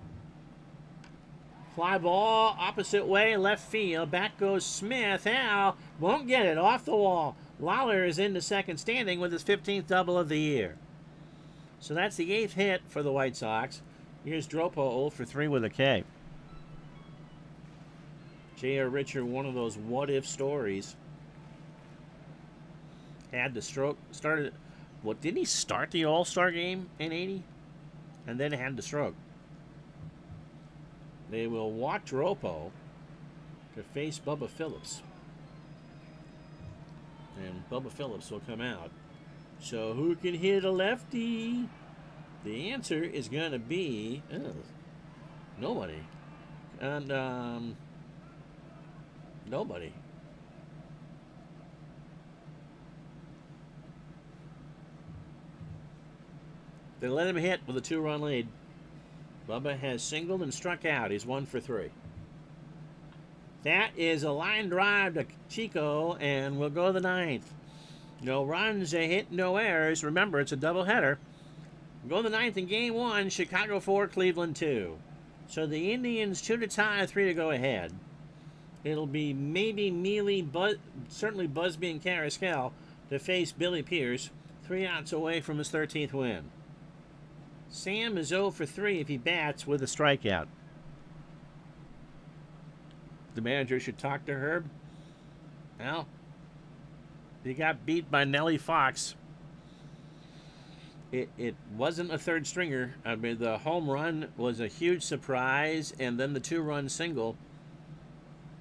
Fly ball, opposite way, left field. Back goes Smith. Al won't get it, off the wall. Lawler is into second standing with his 15th double of the year. So that's the 8th hit for the White Sox. Here's Dropo 0 for 3 with a K. J.R. Richard, one of those what-if stories. Had the stroke, started, didn't he start the All-Star game in 80? And then had the stroke. They will walk Dropo to face Bubba Phillips. And Bubba Phillips will come out. So who can hit a lefty? The answer is going to be nobody. And nobody. They let him hit with a 2-run lead. Bubba has singled and struck out. He's 1 for 3. That is a line drive to Chico, and we'll go to the 9th. No runs, a hit, no errors. Remember, it's a doubleheader. We'll go to the 9th in Game 1. Chicago 4, Cleveland 2. So the Indians 2 to tie, 3 to go ahead. It'll be maybe Mealy, certainly Busby and Carrascal to face Billy Pierce, 3 outs away from his 13th win. Sam is 0 for 3 if he bats with a strikeout. The manager should talk to Herb. Well, he got beat by Nellie Fox. It wasn't a third stringer. I mean, the home run was a huge surprise, and then the 2-run single.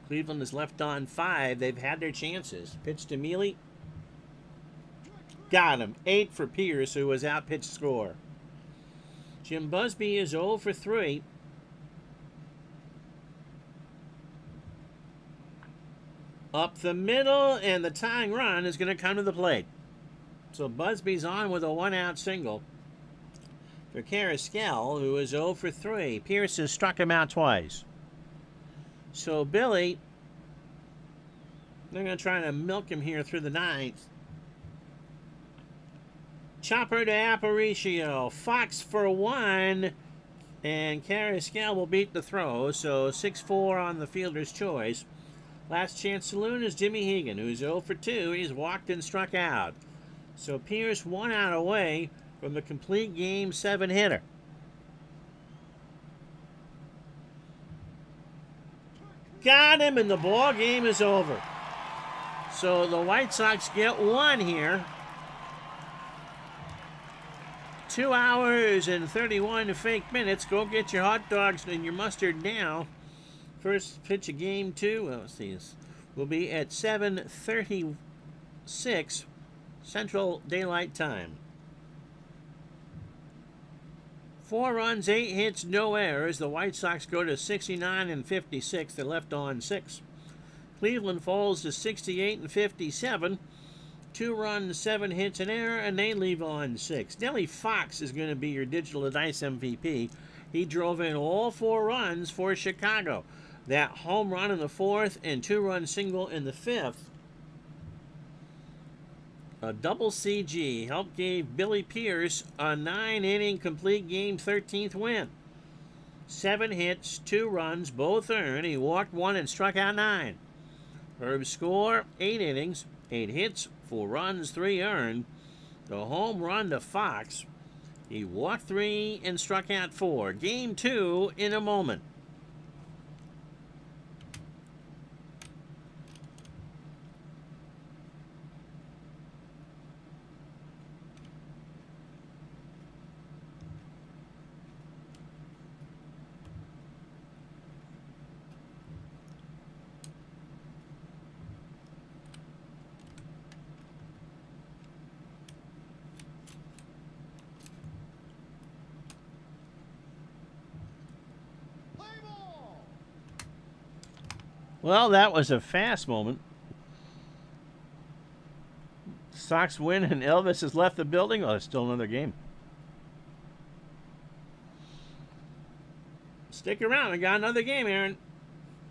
Cleveland is left on 5. They've had their chances. Pitch to Mealy. Got him. 8 for Pierce, who was outpitched score. Jim Busby is 0 for 3. Up the middle, and the tying run is going to come to the plate. So Busby's on with a 1-out single for Carrascal, who is 0 for 3. Pierce has struck him out twice. So Billy, they're going to try to milk him here through the 9th. Chopper to Aparicio. Fox for 1. And Carrascal will beat the throw. So 6-4 on the fielder's choice. Last chance saloon is Jimmy Hegan, who's 0 for 2. He's walked and struck out. So Pierce 1 out away from the complete Game 7 hitter. Got him, and the ball game is over. So the White Sox get 1 here. 2 hours and 31 fake minutes. Go get your hot dogs and your mustard now. First pitch of Game 2, let's see, will be at 7:36 Central Daylight Time. 4 runs, 8 hits, no errors. The White Sox go to 69 and 56. They're left on 6. Cleveland falls to 68 and 57. 2 runs, 7 hits, an error, and they leave on 6. Nellie Fox is going to be your digital dice MVP. He drove in all 4 runs for Chicago. That home run in the 4th and 2-run single in the 5th. A double CG helped gave Billy Pierce a 9-inning complete game 13th win. 7 hits, 2 runs, both earned. He walked 1 and struck out 9. Herb score, 8 innings, 8 hits, 4 runs, 3 earned. The home run to Fox. He walked 3 and struck out 4. Game 2 in a moment. Well, that was a fast moment. Sox win and Elvis has left the building. Oh, it's still another game. Stick around. I got another game, Aaron.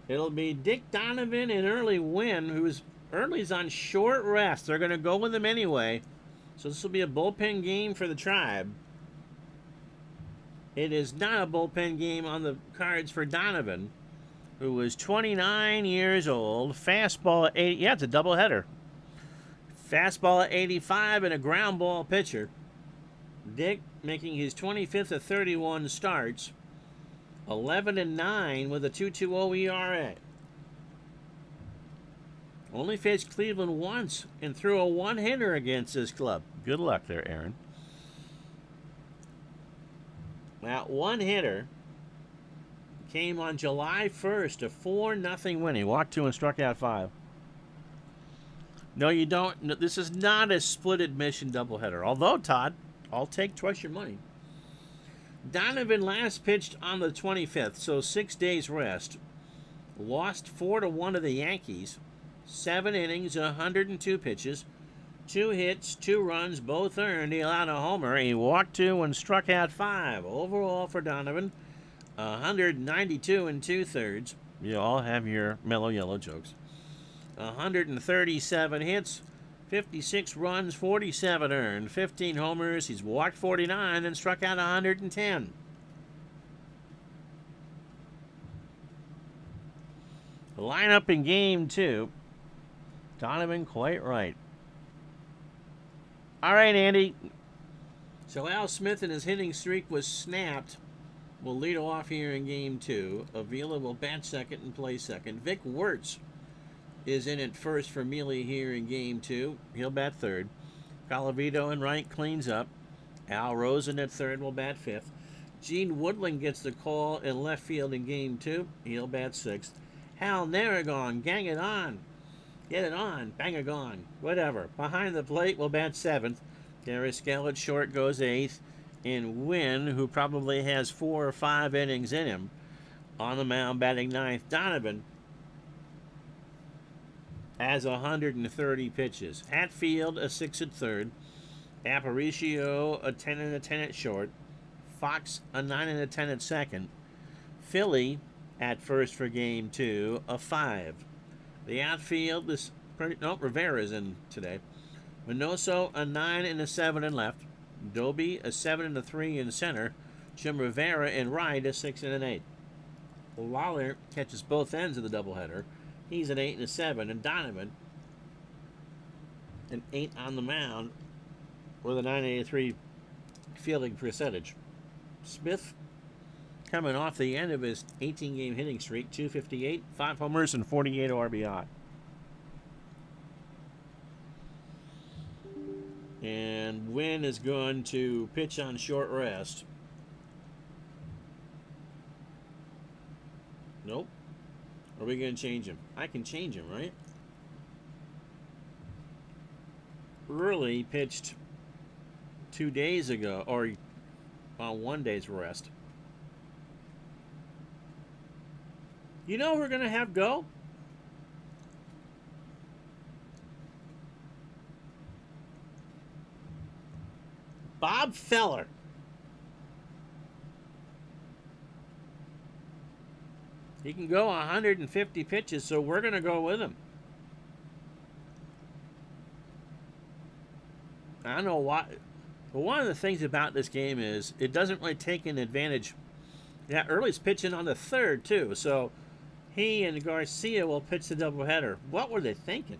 It'll be Dick Donovan and Early Wynn, Early's on short rest. They're going to go with him anyway. So this will be a bullpen game for the Tribe. It is not a bullpen game on the cards for Donovan, who was 29 years old. Fastball at 80. Yeah, it's a doubleheader. Fastball at 85 and a ground ball pitcher. Dick making his 25th of 31 starts. 11-9 with a 2.20 ERA. Only faced Cleveland once and threw a one-hitter against this club. Good luck there, Aaron. That one-hitter came on July 1st, a 4-0 win. He walked 2 and struck out 5. No, you don't. No, this is not a split admission doubleheader. Although, Todd, I'll take twice your money. Donovan last pitched on the 25th, so 6 days rest. Lost 4-1 to the Yankees. 7 innings, 102 pitches. 2 hits, 2 runs, both earned. He allowed a homer. He walked 2 and struck out 5. Overall for Donovan, 192 2/3. You all have your mellow yellow jokes. 137 hits, 56 runs, 47 earned, 15 homers. He's walked 49 and struck out 110. The lineup in game 2. Donovan quite right. All right, Andy. So Al Smith and his hitting streak was snapped. Will lead off here in game 2. Avila will bat second and play second. Vic Wirtz is in at first for Mealy here in game 2. He'll bat third. Colavito in right cleans up. Al Rosen at third will bat fifth. Gene Woodland gets the call in left field in game 2. He'll bat sixth. Hal Narragon, gang it on. Get it on. Bang it gone. Whatever. Behind the plate will bat seventh. Gary Skellett short goes eighth. And Wynn, who probably has 4 or 5 innings in him, on the mound batting ninth. Donovan has 130 pitches. Hatfield a 6 at third. Aparicio a 10 and a 10 at short. Fox a 9 and a 10 at second. Philly at first for game 2 a 5. The outfield is Rivera's in today. Minoso a 9 and a 7 in left. Doby a 7 and a 3 in center. Jim Rivera in right a 6 and an 8. Lawler catches both ends of the doubleheader. He's an 8 and a 7, and Donovan an 8 on the mound with a 983 fielding percentage. Smith coming off the end of his 18-game hitting streak, 258, 5 homers and 48 RBI. And Wynn is going to pitch on short rest. Nope. Are we going to change him? I can change him, right? Early pitched 2 days ago, or on 1 day's rest. You know who we're going to have go? Bob Feller. He can go 150 pitches, so we're going to go with him. I don't know why. But one of the things about this game is it doesn't really take an advantage. Yeah, Early's pitching on the third, too. So he and Garcia will pitch the doubleheader. What were they thinking?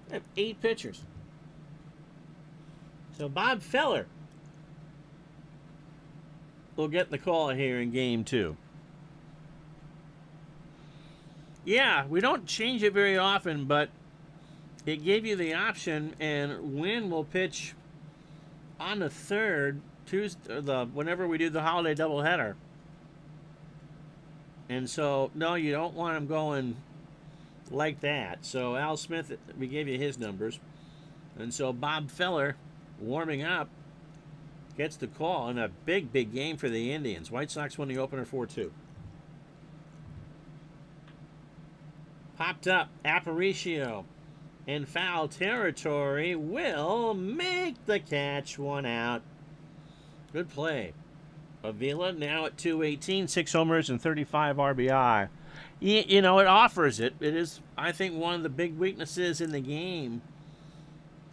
They have 8 pitchers. So Bob Feller will get the call here in game 2. Yeah, we don't change it very often, but it gave you the option, and Wynn will pitch on the third Tuesday, whenever we do the holiday doubleheader. And so, no, you don't want him going like that. So Al Smith, we gave you his numbers. And so Bob Feller, warming up, gets the call in a big, big game for the Indians. White Sox win the opener 4-2. Popped up, Aparicio in foul territory will make the catch, 1 out. Good play. Avila now at 218, 6 homers and 35 RBI. You know, it offers it. It is, I think, one of the big weaknesses in the game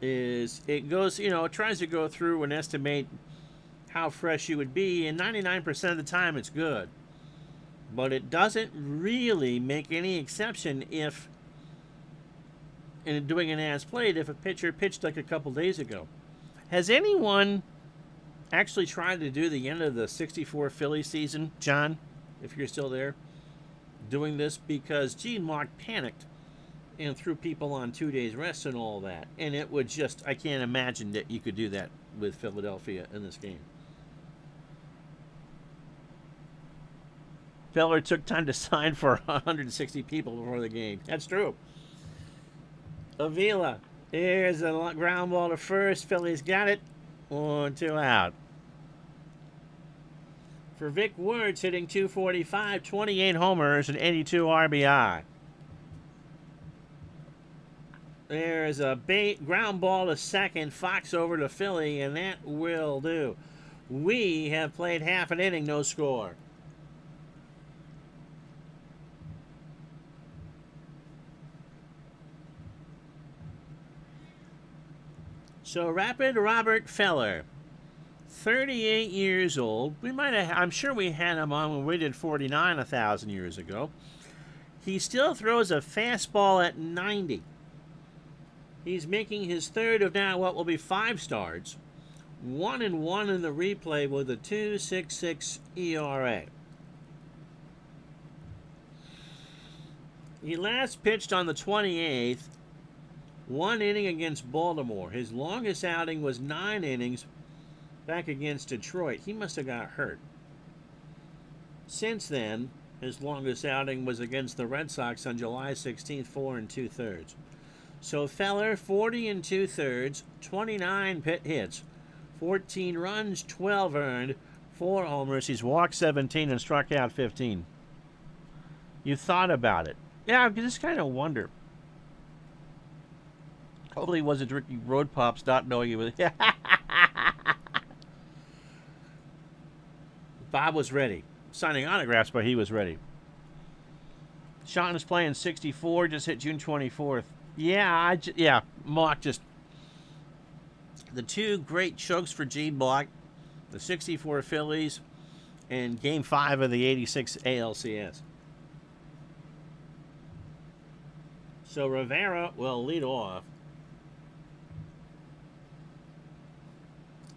is it goes, you know, it tries to go through and estimate how fresh you would be, and 99% of the time it's good. But it doesn't really make any exception if, in doing an as played, if a pitcher pitched like a couple days ago. Has anyone actually tried to do the end of the 64 Philly season, John, if you're still there, doing this? Because Gene Mark panicked and threw people on 2 days rest and all that. And it would just, I can't imagine that you could do that with Philadelphia in this game. Feller took time to sign for 160 people before the game. That's true. Avila, here's a ground ball to first. Philly's got it. 1-2 out. For Vic Wertz, hitting .245, 28 homers and 82 RBI. There's a ground ball to second. Fox over to Philly, and that will do. We have played half an inning, no score. So Rapid Robert Feller, 38 years old. We might have, I'm sure we had him on when we did 49 1,000 years ago. He still throws a fastball at 90. He's making his third of now what will be 5 starts. 1-1 in the replay with a 2.66 ERA. He last pitched on the 28th. 1 inning against Baltimore. His longest outing was 9 innings back against Detroit. He must have got hurt. Since then, his longest outing was against the Red Sox on July 16th, 4 2/3. So Feller, 40 2/3, 29 hits, 14 runs, 12 earned, 4 homers. He's walked 17 and struck out 15. You thought about it. Yeah, I just kind of wonder. Hopefully he wasn't drinking Road Pops, not knowing he was. Bob was ready. Signing autographs, but he was ready. Sean is playing 64, just hit June 24th. Yeah, Mock just... The 2 great chokes for Gene Block, the 64 Phillies, and Game 5 of the 86 ALCS. So Rivera will lead off.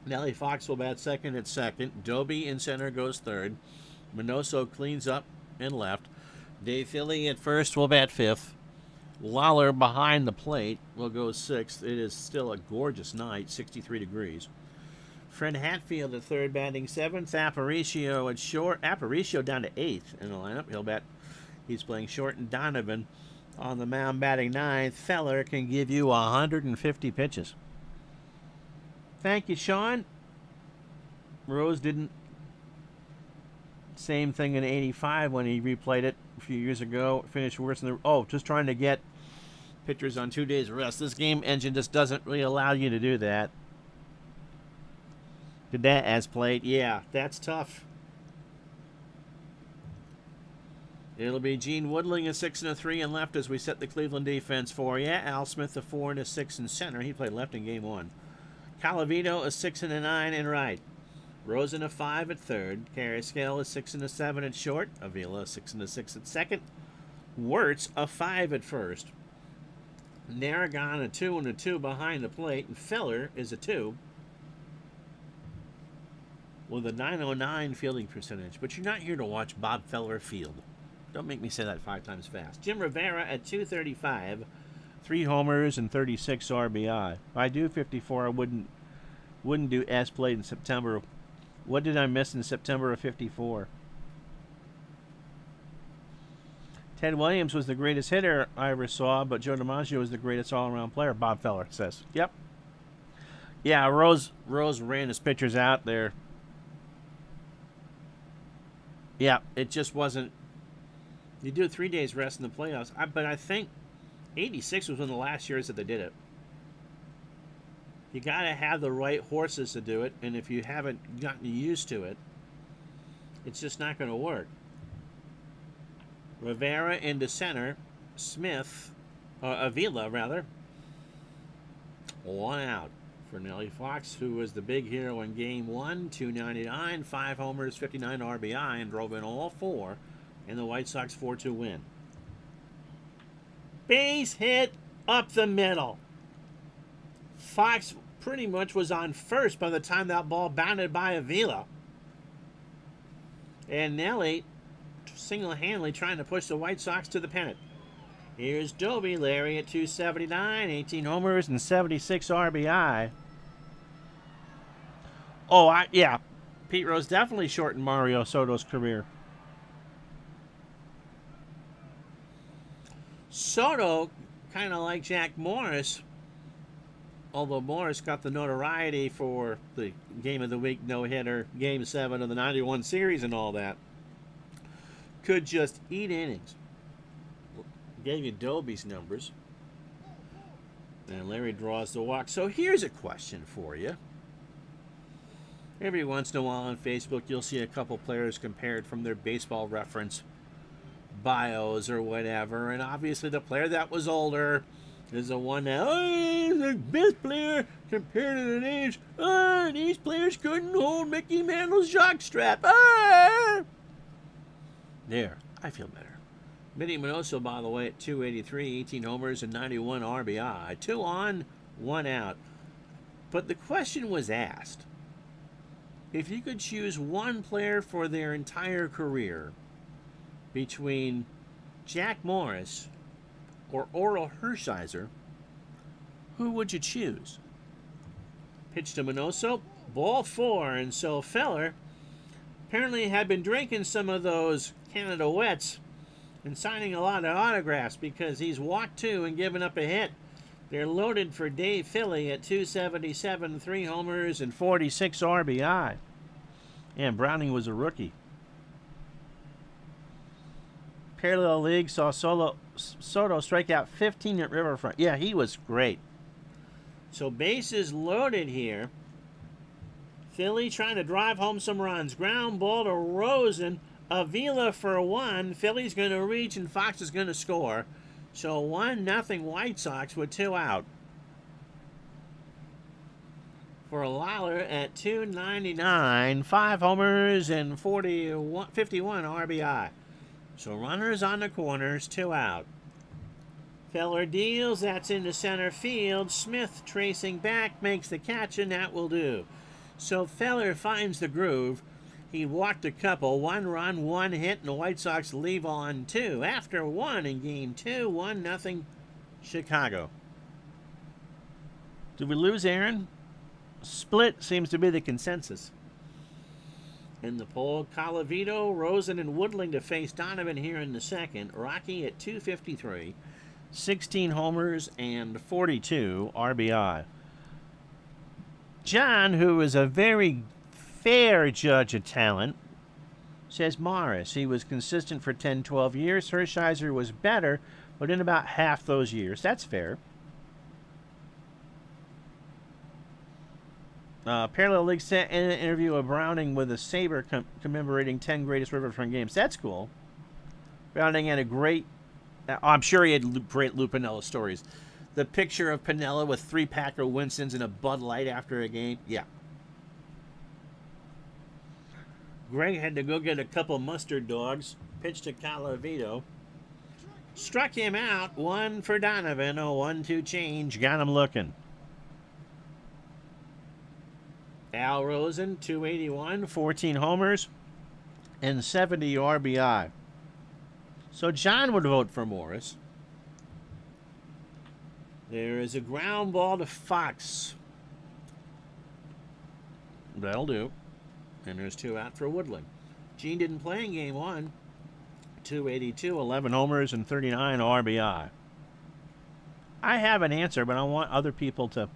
Nellie Fox will bat second at second. Doby in center goes third. Minoso cleans up in left. Dave Philly at first will bat fifth. Lawler behind the plate will go sixth. It is still a gorgeous night, 63 degrees. Fred Hatfield at third, batting seventh. Aparicio at short. Aparicio down to eighth in the lineup. He's playing short, and Donovan on the mound batting ninth. Feller can give you 150 pitches. Thank you, Sean. Rose didn't. Same thing in '85 when he replayed it a few years ago. Finished worse than the. Oh, just trying to get Pitchers on 2 days rest. This game engine just doesn't really allow you to do that. Did that as played? Yeah, that's tough. It'll be Gene Woodling a 6 and a 3 in left as we set the Cleveland defense for you. Al Smith a 4 and a 6 in center. He played left in game 1. Calavito a 6 and a 9 in right. Rosen a 5 at third. Carrasquel a 6 and a 7 at short. Avila a 6 and a 6 at second. Wirtz a 5 at first. Narragon a 2 and a 2 behind the plate. And Feller is a 2 with a .909 fielding percentage. But you're not here to watch Bob Feller field. Don't make me say that 5 times fast. Jim Rivera at .235. 3 homers and 36 RBI. If I do 54, I wouldn't do as played in September. What did I miss in September of 54? Ted Williams was the greatest hitter I ever saw, but Joe DiMaggio was the greatest all-around player, Bob Feller says. Yep. Yeah, Rose ran his pitchers out there. Yeah, it just wasn't. You do 3 days rest in the playoffs, but I think 86 was one of the last years that they did it. You got to have the right horses to do it, and if you haven't gotten used to it, it's just not going to work. Rivera into center. Smith, Avila, rather. 1 out for Nellie Fox, who was the big hero in game 1. 299, 5 homers, 59 RBI, and drove in all 4 in the White Sox 4-2 win. Base hit up the middle. Fox pretty much was on first by the time that ball bounded by Avila. And Nelly single-handedly trying to push the White Sox to the pennant. Here's Doby, Larry at 279, 18 homers and 76 RBI. Oh, yeah. Pete Rose definitely shortened Mario Soto's career. Soto, kind of like Jack Morris, although Morris got the notoriety for the Game of the Week no-hitter, Game 7 of the 91 series and all that, could just eat innings. Gave you Doby's numbers. And Larry draws the walk. So here's a question for you. Every once in a while on Facebook, you'll see a couple players compared from their Baseball Reference bios or whatever. And obviously the player that was older is the one that, he's the best player compared to the age. These players couldn't hold Mickey Mantle's jockstrap. There, I feel better. Minnie Minoso, by the way, at 283, 18 homers and 91 RBI. 2 on, 1 out. But the question was asked, if you could choose one player for their entire career between Jack Morris or Orel Hershiser, who would you choose? Pitch to Minoso, ball 4, and so Feller apparently had been drinking some of those Canada Wets and signing a lot of autographs because he's walked 2 and given up a hit. They're loaded for Dave Philly at 277, 3 homers and 46 RBI. And Browning was a rookie. Parallel League saw Soto strike out 15 at Riverfront. Yeah, he was great. So bases loaded here. Philly trying to drive home some runs. Ground ball to Rosen. Avila for 1. Philly's going to reach and Fox is going to score. So 1-0 White Sox with 2 out. For Lawler at 299, 5 homers and 51 RBI. So runners on the corners, 2 out. Feller deals, that's into center field. Smith tracing back, makes the catch, and that will do. So Feller finds the groove. He walked a couple, 1 run, 1 hit, and the White Sox leave on 2. After 1 in game 2, 1-0 Chicago. Did we lose Aaron? Split seems to be the consensus. In the poll, Calavito, Rosen, and Woodling to face Donovan here in the second. Rocky at 253, 16 homers and 42 RBI. John, who is a very fair judge of talent, says Morris. He was consistent for 10-12 years. Hershiser was better, but in about half those years. That's fair. Parallel League sent in an interview of Browning with a saber commemorating 10 greatest Riverfront games. That's cool. Browning had a great... I'm sure he had great Lou Piniella stories. The picture of Piniella with 3-pack of Winston's and a Bud Light after a game. Yeah. Greg had to go get a couple mustard dogs. Pitched to Calavito. Struck him out. 1 for Donovan. A 1-2 change. Got him looking. Al Rosen, 281, 14 homers, and 70 RBI. So John would vote for Morris. There is a ground ball to Fox. That'll do. And there's 2 out for Woodland. Gene didn't play in game 1. 282, 11 homers, and 39 RBI. I have an answer, but I want other people to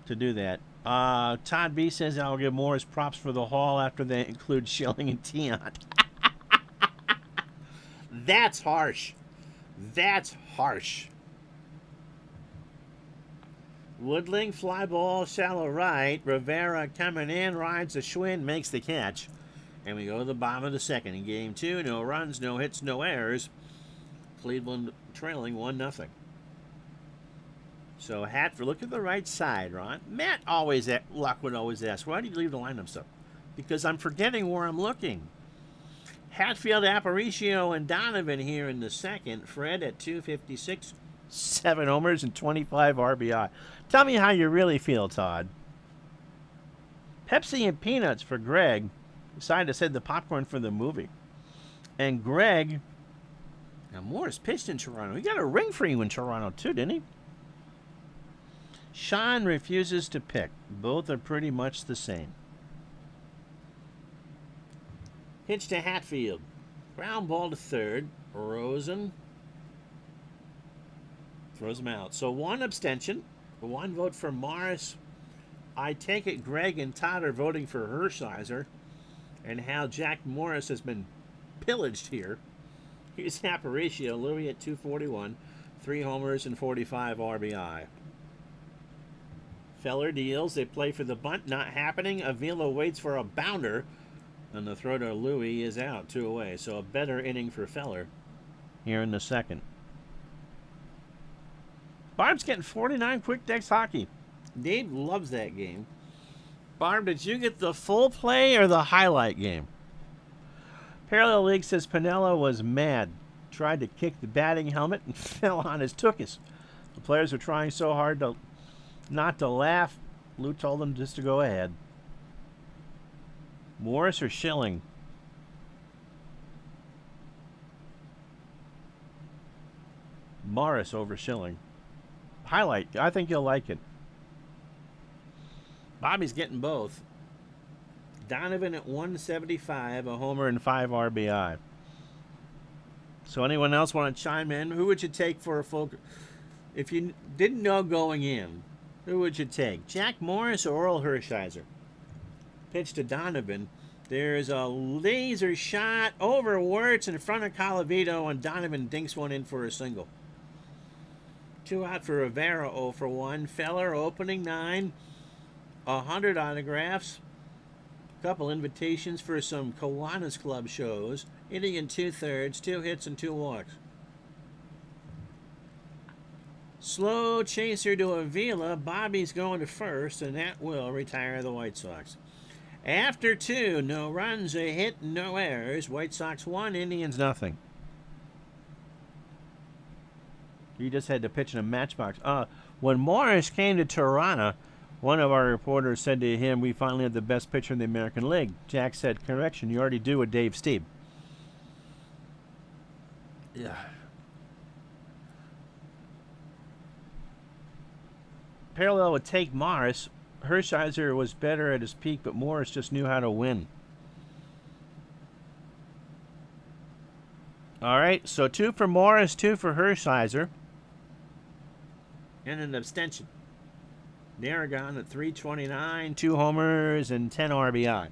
do that. Todd B says I'll give Morris props for the haul after they include Schilling and Tiant. That's harsh. That's harsh. Woodling, fly ball, shallow right. Rivera coming in, rides the Schwinn, makes the catch. And we go to the bottom of the second. In game 2, no runs, no hits, no errors. Cleveland trailing 1-0. So Hatfield, look at the right side, Ron. Matt Luck would always ask, why do you leave the lineup so? Because I'm forgetting where I'm looking. Hatfield, Aparicio, and Donovan here in the second. Fred at 256, 7 homers and 25 RBI. Tell me how you really feel, Todd. Pepsi and peanuts for Greg. Decided to send the popcorn for the movie. And Greg, now Morris pitched in Toronto. He got a ring for you in Toronto too, didn't he? Sean refuses to pick. Both are pretty much the same. Pitch to Hatfield. Ground ball to third. Rosen throws him out. So 1 abstention. 1 vote for Morris. I take it Greg and Todd are voting for Hershiser. And how Jack Morris has been pillaged here. Here's Aparicio. Louis at 241. 3 homers and 45 RBI. Feller deals. They play for the bunt. Not happening. Avila waits for a bounder. And the throw to Louis is out. 2 away. So a better inning for Feller here in the second. Barb's getting 49 quick decks hockey. Dave loves that game. Barb, did you get the full play or the highlight game? Parallel League says Piniella was mad. Tried to kick the batting helmet and fell on his tuchus. The players were trying so hard not to laugh. Lou told them just to go ahead. Morris or Schilling? Morris over Schilling. Highlight. I think you'll like it. Bobby's getting both. Donovan at 175, a homer and 5 RBI. So anyone else want to chime in? Who would you take for a full... If you didn't know going in, who would you take? Jack Morris or Earl Hershiser? Pitch to Donovan. There's a laser shot over Wirtz in front of Calavito, and Donovan dinks one in for a single. 2 out for Rivera, 0 for 1. Feller opening 9. 100 autographs. A couple invitations for some Kiwanis Club shows. Inning in 2/3, 2 hits and 2 walks. Slow chaser to Avila. Bobby's going to first, and that will retire the White Sox. After 2, no runs, a hit, no errors. White Sox 1, Indians nothing. He just had to pitch in a matchbox. When Morris came to Toronto, one of our reporters said to him, "We finally have the best pitcher in the American League." Jack said, "Correction, you already do with Dave Stieb." Yeah. Parallel would take Morris. Hershiser was better at his peak, but Morris just knew how to win. All right, so 2 for Morris, 2 for Hershiser. And an abstention. Narragon at 329, 2 homers and 10 RBI.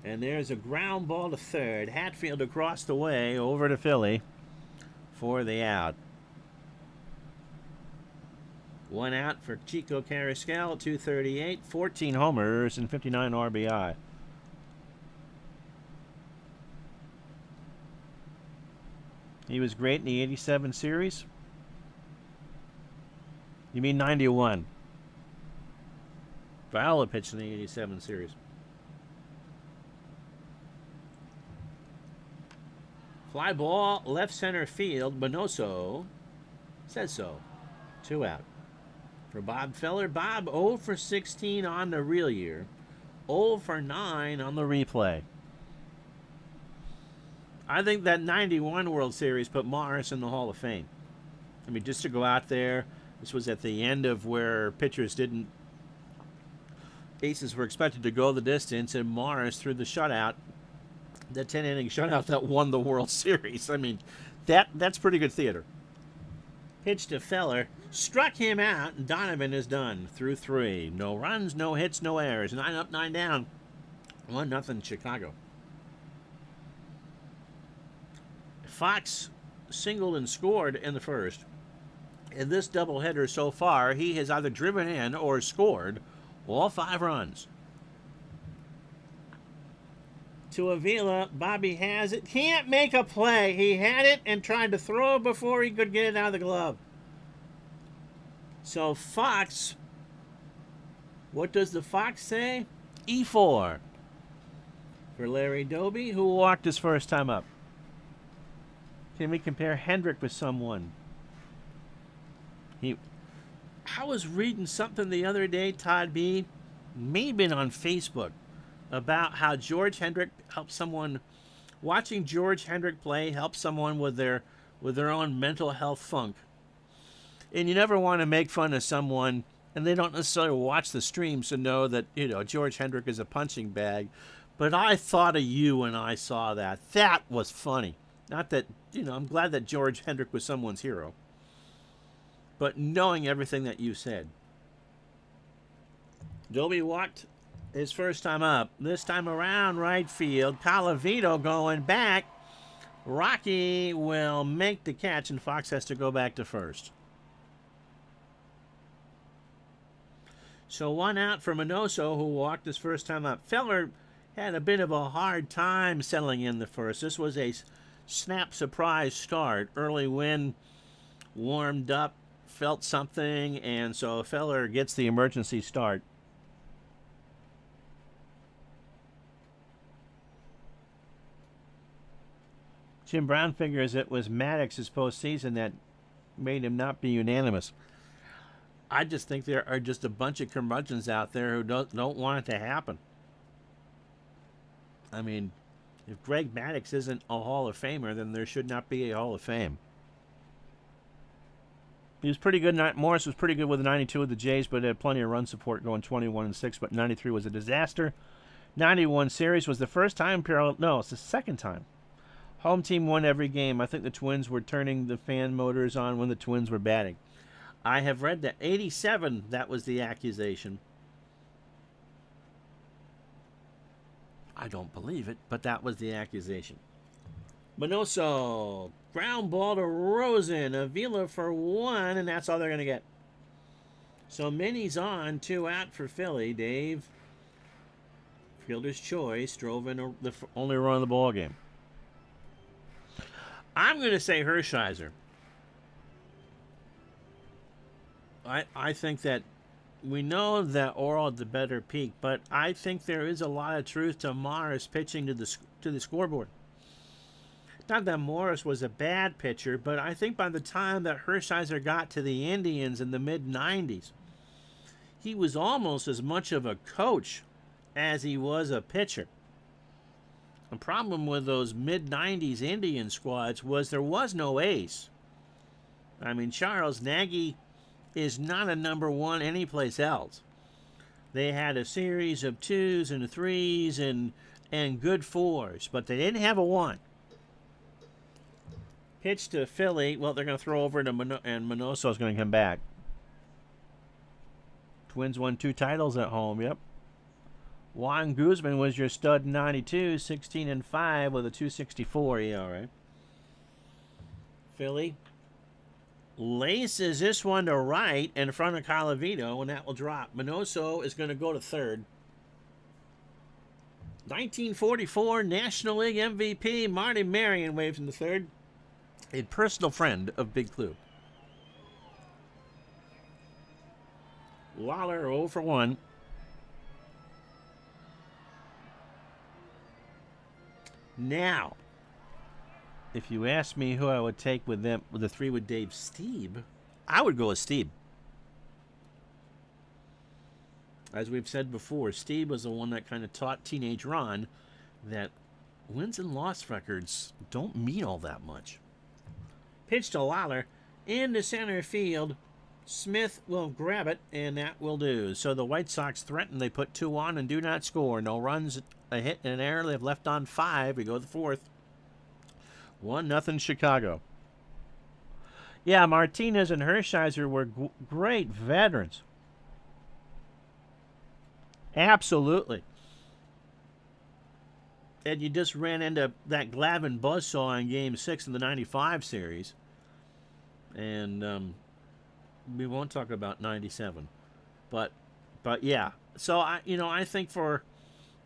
And there's a ground ball to third. Hatfield across the way over to Philly for the out. 1 out for Chico Carrascal, 238, 14 homers, and 59 RBI. He was great in the 87 series. You mean 91? Viola pitched in the 87 series. Fly ball, left center field. Minoso says so. 2 out. For Bob Feller, Bob 0 for 16 on the real year. 0 for 9 on the replay. I think that 91 World Series put Morris in the Hall of Fame. I mean, just to go out there, this was at the end of where pitchers didn't, aces were expected to go the distance, and Morris threw the shutout, the 10-inning shutout that won the World Series. I mean, that's pretty good theater. Pitch to Feller, struck him out, and Donovan is done through 3. No runs, no hits, no errors. 9 up, 9 down. 1-0 Chicago. Fox singled and scored in the first. In this doubleheader so far, he has either driven in or scored all 5 runs. To Avila, Bobby has it. Can't make a play. He had it and tried to throw before he could get it out of the glove. So Fox, what does the Fox say? E4 for Larry Doby, who walked his first time up. Can we compare Hendrick with someone? I was reading something the other day, Todd B. May have been on Facebook, about how George Hendrick helped someone. Watching George Hendrick play helps someone with their own mental health funk. And you never want to make fun of someone, and they don't necessarily watch the streams to know that, George Hendrick is a punching bag. But I thought of you when I saw that. That was funny. Not that, I'm glad that George Hendrick was someone's hero. But knowing everything that you said. Doby walked his first time up. This time around right field. Colavito going back. Rocky will make the catch, and Fox has to go back to first. So 1 out for Minoso, who walked his first time up. Feller had a bit of a hard time settling in the first. This was a snap surprise start. Early win, warmed up, felt something, and so Feller gets the emergency start. Jim Brown figures it was Maddox's postseason that made him not be unanimous. I just think there are just a bunch of curmudgeons out there who don't want it to happen. I mean, if Greg Maddux isn't a Hall of Famer, then there should not be a Hall of Fame. He was pretty good. Morris was pretty good with 92 with the Jays, but had plenty of run support going 21-6, but 93 was a disaster. 91 series was the first time it's the second time. Home team won every game. I think the Twins were turning the fan motors on when the Twins were batting. I have read that 87, that was the accusation. I don't believe it, but that was the accusation. Minoso, ground ball to Rosen, Avila for 1, and that's all they're going to get. So Minnie's on, 2 out for Philly. Dave, fielder's choice, drove in the only run of the ball game. I'm going to say Hershiser. I think that we know that Oral had the better peak, but I think there is a lot of truth to Morris pitching to the scoreboard. Not that Morris was a bad pitcher, but I think by the time that Hershiser got to the Indians in the mid-90s, he was almost as much of a coach as he was a pitcher. The problem with those mid-90s Indian squads was there was no ace. I mean, Charles Nagy is not a number 1 anyplace else. They had a series of 2s and 3s and good 4s, but they didn't have a 1. Pitch to Philly. Well, they're going to throw over to and Minoso is going to come back. Twins won 2 titles at home, yep. Juan Guzman was your stud 92, 16-5 with a 2.64 ERA. Philly laces this one to right in front of Colavito, and that will drop. Minoso is going to go to third. 1944 National League MVP Marty Marion waves in the third. A personal friend of Big Clue. Lawler 0 for 1. Now, if you ask me who I would take with them, with the three with Dave Stieb, I would go with Stieb. As we've said before, Stieb was the one that kind of taught teenage Ron that wins and loss records don't mean all that much. Pitch to Lawler into center field. Smith will grab it, and that will do. So the White Sox threaten. They put 2 on and do not score. No runs, a hit, and an error. They've left on 5. We go to the fourth. 1-0 Chicago. Yeah, Martinez and Hershiser were great veterans. Absolutely. And you just ran into that Glavine buzzsaw in Game 6 of the 95 series. And we won't talk about 97. But yeah. So, I think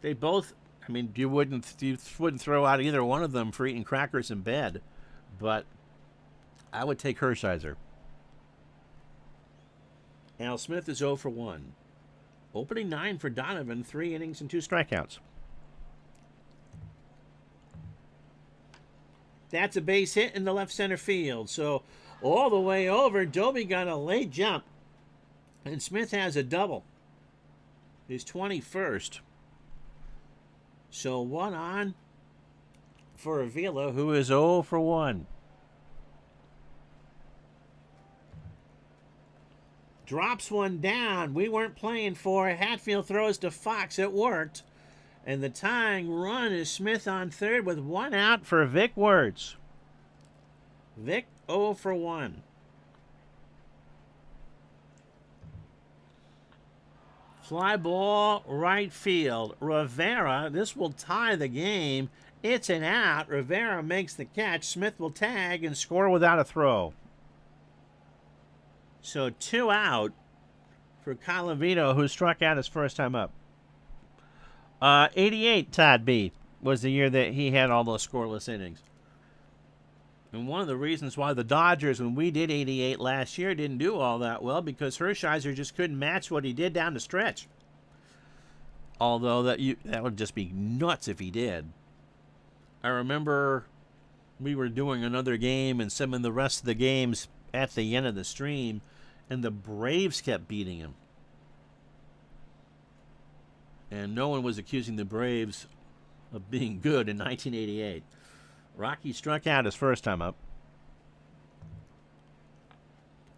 they both, you wouldn't throw out either one of them for eating crackers in bed. But I would take Hershiser. Al Smith is 0 for 1. Opening 9 for Donovan, 3 innings and 2 strikeouts. That's a base hit in the left center field. So all the way over, Doby got a late jump. And Smith has a double. His 21st. So 1 on for Avila, who is 0 for 1. Drops one down. We weren't playing for it. Hatfield throws to Fox. It worked. And the tying run is Smith on third with 1 out for Vic Wertz. Vic 0 for 1. Fly ball right field. Rivera, this will tie the game. It's an out. Rivera makes the catch. Smith will tag and score without a throw. So 2 out for Colavito, who struck out his first time up. 88, Todd B. was the year that he had all those scoreless innings. And one of the reasons why the Dodgers, when we did 88 last year, didn't do all that well, because Hershiser just couldn't match what he did down the stretch. Although that would just be nuts if he did. I remember we were doing another game and some of the rest of the games at the end of the stream, and the Braves kept beating him. And no one was accusing the Braves of being good in 1988. Rocky struck out his first time up.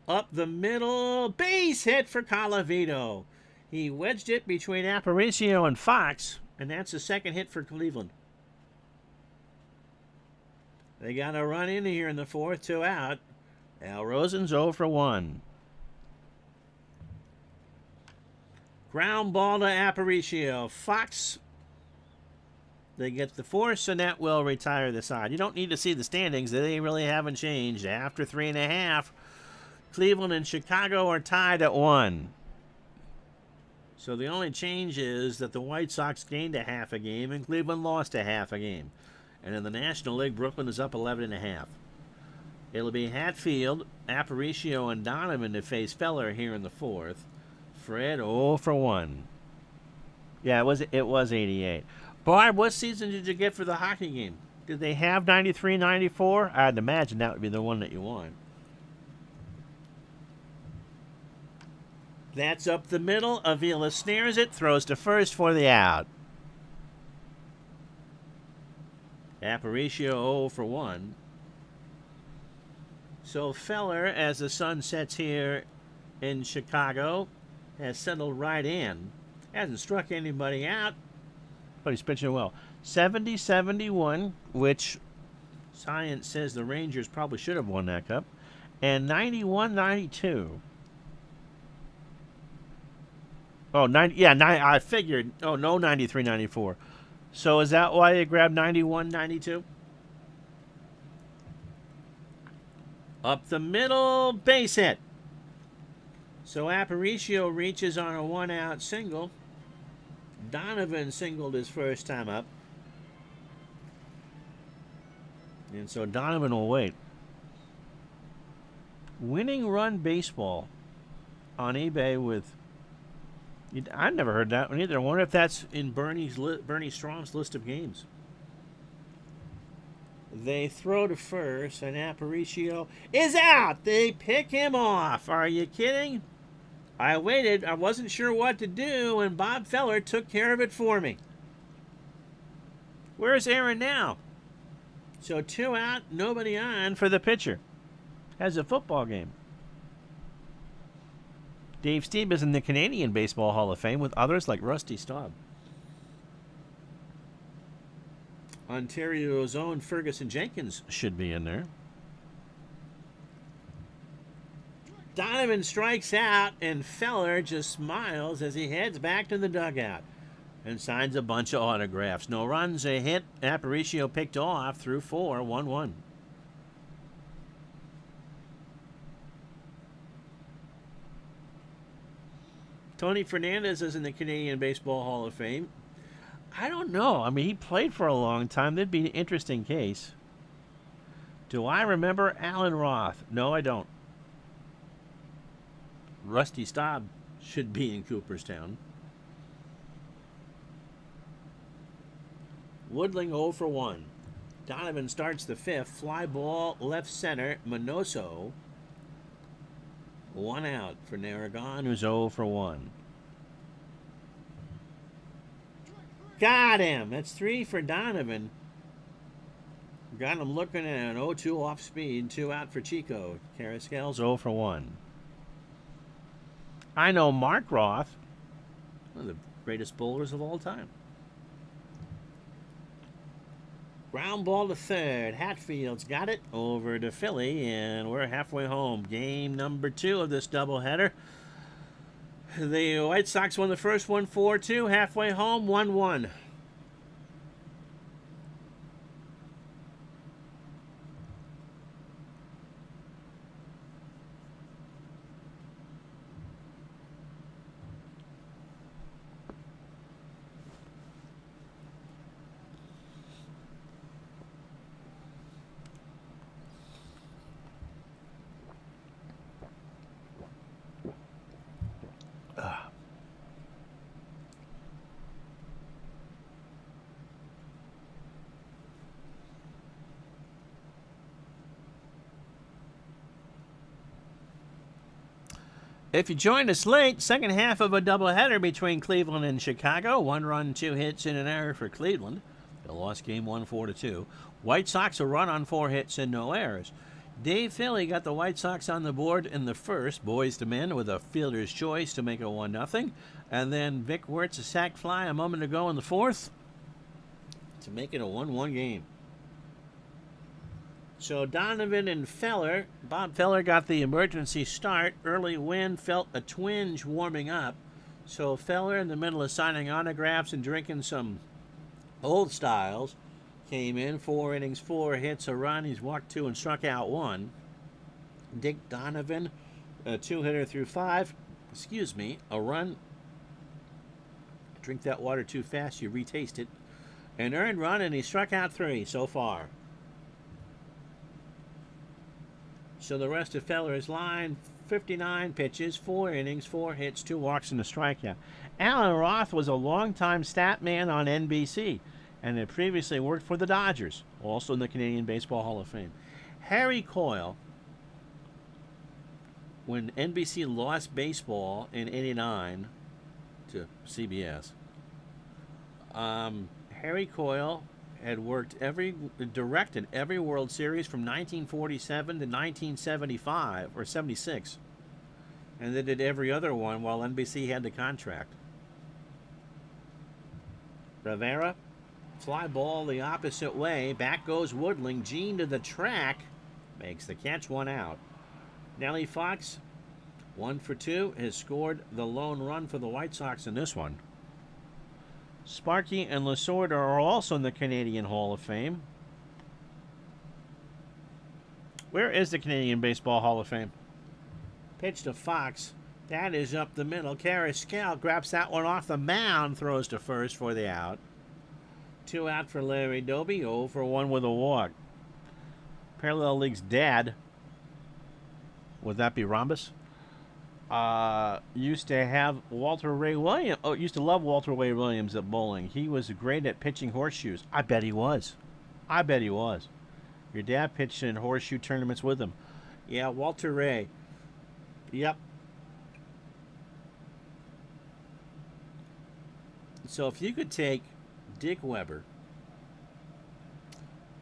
Up the middle, base hit for Colavito. He wedged it between Aparicio and Fox, and that's the second hit for Cleveland. They got a run in here in the fourth, 2 out. Al Rosen's 0 for 1. Ground ball to Aparicio. Fox, they get the force, and that will retire the side. You don't need to see the standings. They really haven't changed. After 3.5, Cleveland and Chicago are tied at 1. So the only change is that the White Sox gained a half a game and Cleveland lost a half a game. And in the National League, Brooklyn is up 11.5. It'll be Hatfield, Aparicio, and Donovan to face Feller here in the fourth. Fred 0 for 1. Yeah, it was 88. Barb, what season did you get for the hockey game? Did they have 93, 94? I'd imagine that would be the one that you want. That's up the middle. Avila snares it, throws to first for the out. Aparicio 0 for 1. So Feller, as the sun sets here in Chicago, has settled right in. Hasn't struck anybody out, but he's pitching well. 70-71, which science says the Rangers probably should have won that cup. And 91-92. Oh, 90, yeah, I figured. Oh, no, 93, 94. So is that why you grabbed 91, 92? Up the middle, base hit. So Aparicio reaches on a one-out single. Donovan singled his first time up. And so Donovan will wait. Winning run baseball on eBay with... I've never heard that one either. I wonder if that's in Bernie Strong's list of games. They throw to first, and Aparicio is out. They pick him off. Are you kidding? I waited. I wasn't sure what to do, and Bob Feller took care of it for me. Where's Aaron now? So 2 out, nobody on for the pitcher. Has a football game. Dave Stieb is in the Canadian Baseball Hall of Fame with others like Rusty Staub. Ontario's own Ferguson Jenkins should be in there. Donovan strikes out, and Feller just smiles as he heads back to the dugout and signs a bunch of autographs. No runs, a hit. Aparicio picked off through 4, 1-1. Tony Fernandez is in the Canadian Baseball Hall of Fame. I don't know. I mean, he played for a long time. That'd be an interesting case. Do I remember Alan Roth? No, I don't. Rusty Staub should be in Cooperstown. Woodling 0 for 1. Donovan starts the 5th. Fly ball left center. Minoso. 1 out for Narragon, who's 0 for 1. Got him. That's 3 for Donovan. Got him looking at an 0-2 off speed. 2 out for Chico. Carrasquel's 0 for 1. I know Mark Roth, one of the greatest bowlers of all time. Ground ball to third. Hatfield's got it over to Philly, and we're halfway home. Game number 2 of this doubleheader. The White Sox won the first one 4-2. Halfway home, 1-1. If you joined us late, second half of a doubleheader between Cleveland and Chicago. 1 run, 2 hits, and an error for Cleveland. They lost game 1 4-2. White Sox a run on 4 hits and no errors. Dave Philly got the White Sox on the board in the first. Boys to men with a fielder's choice to make it 1-0. And then Vic Wertz a sac fly a moment ago in the 4th to make it a 1-1 game. So Donovan and Feller, Bob Feller got the emergency start. Early win, felt a twinge warming up. So Feller, in the middle of signing autographs and drinking some old styles, came in 4 innings, 4 hits, a run. He's walked 2 and struck out 1. Dick Donovan, a 2-hitter through 5. A run. Drink that water too fast, you retaste it. An earned run, and he struck out 3 so far. So the rest of Feller's line, 59 pitches, 4 innings, 4 hits, 2 walks, and a strikeout. Alan Roth was a longtime stat man on NBC and had previously worked for the Dodgers, also in the Canadian Baseball Hall of Fame. Harry Coyle, when NBC lost baseball in '89 to CBS, Harry Coyle had directed every World Series from 1947 to 1975 or 76, and they did every other one while NBC had the contract. Rivera, fly ball the opposite way. Back goes Woodling. Gene to the track, makes the catch, 1 out. Nellie Fox 1 for 2, has scored the lone run for the White Sox in this one. Sparky and Lasorda are also in the Canadian Hall of Fame. Where is the Canadian Baseball Hall of Fame? Pitch to Fox. That is up the middle. Carrascal grabs that one off the mound, throws to first for the out. 2 out for Larry Doby, 0 for 1 with a walk. Parallel League's dad, would that be Rhombus? Used to have Walter Ray Williams. Oh, used to love Walter Ray Williams at bowling. He was great at pitching horseshoes. I bet he was. I bet he was. Your dad pitched in horseshoe tournaments with him. Yeah, Walter Ray. Yep. So if you could take Dick Weber,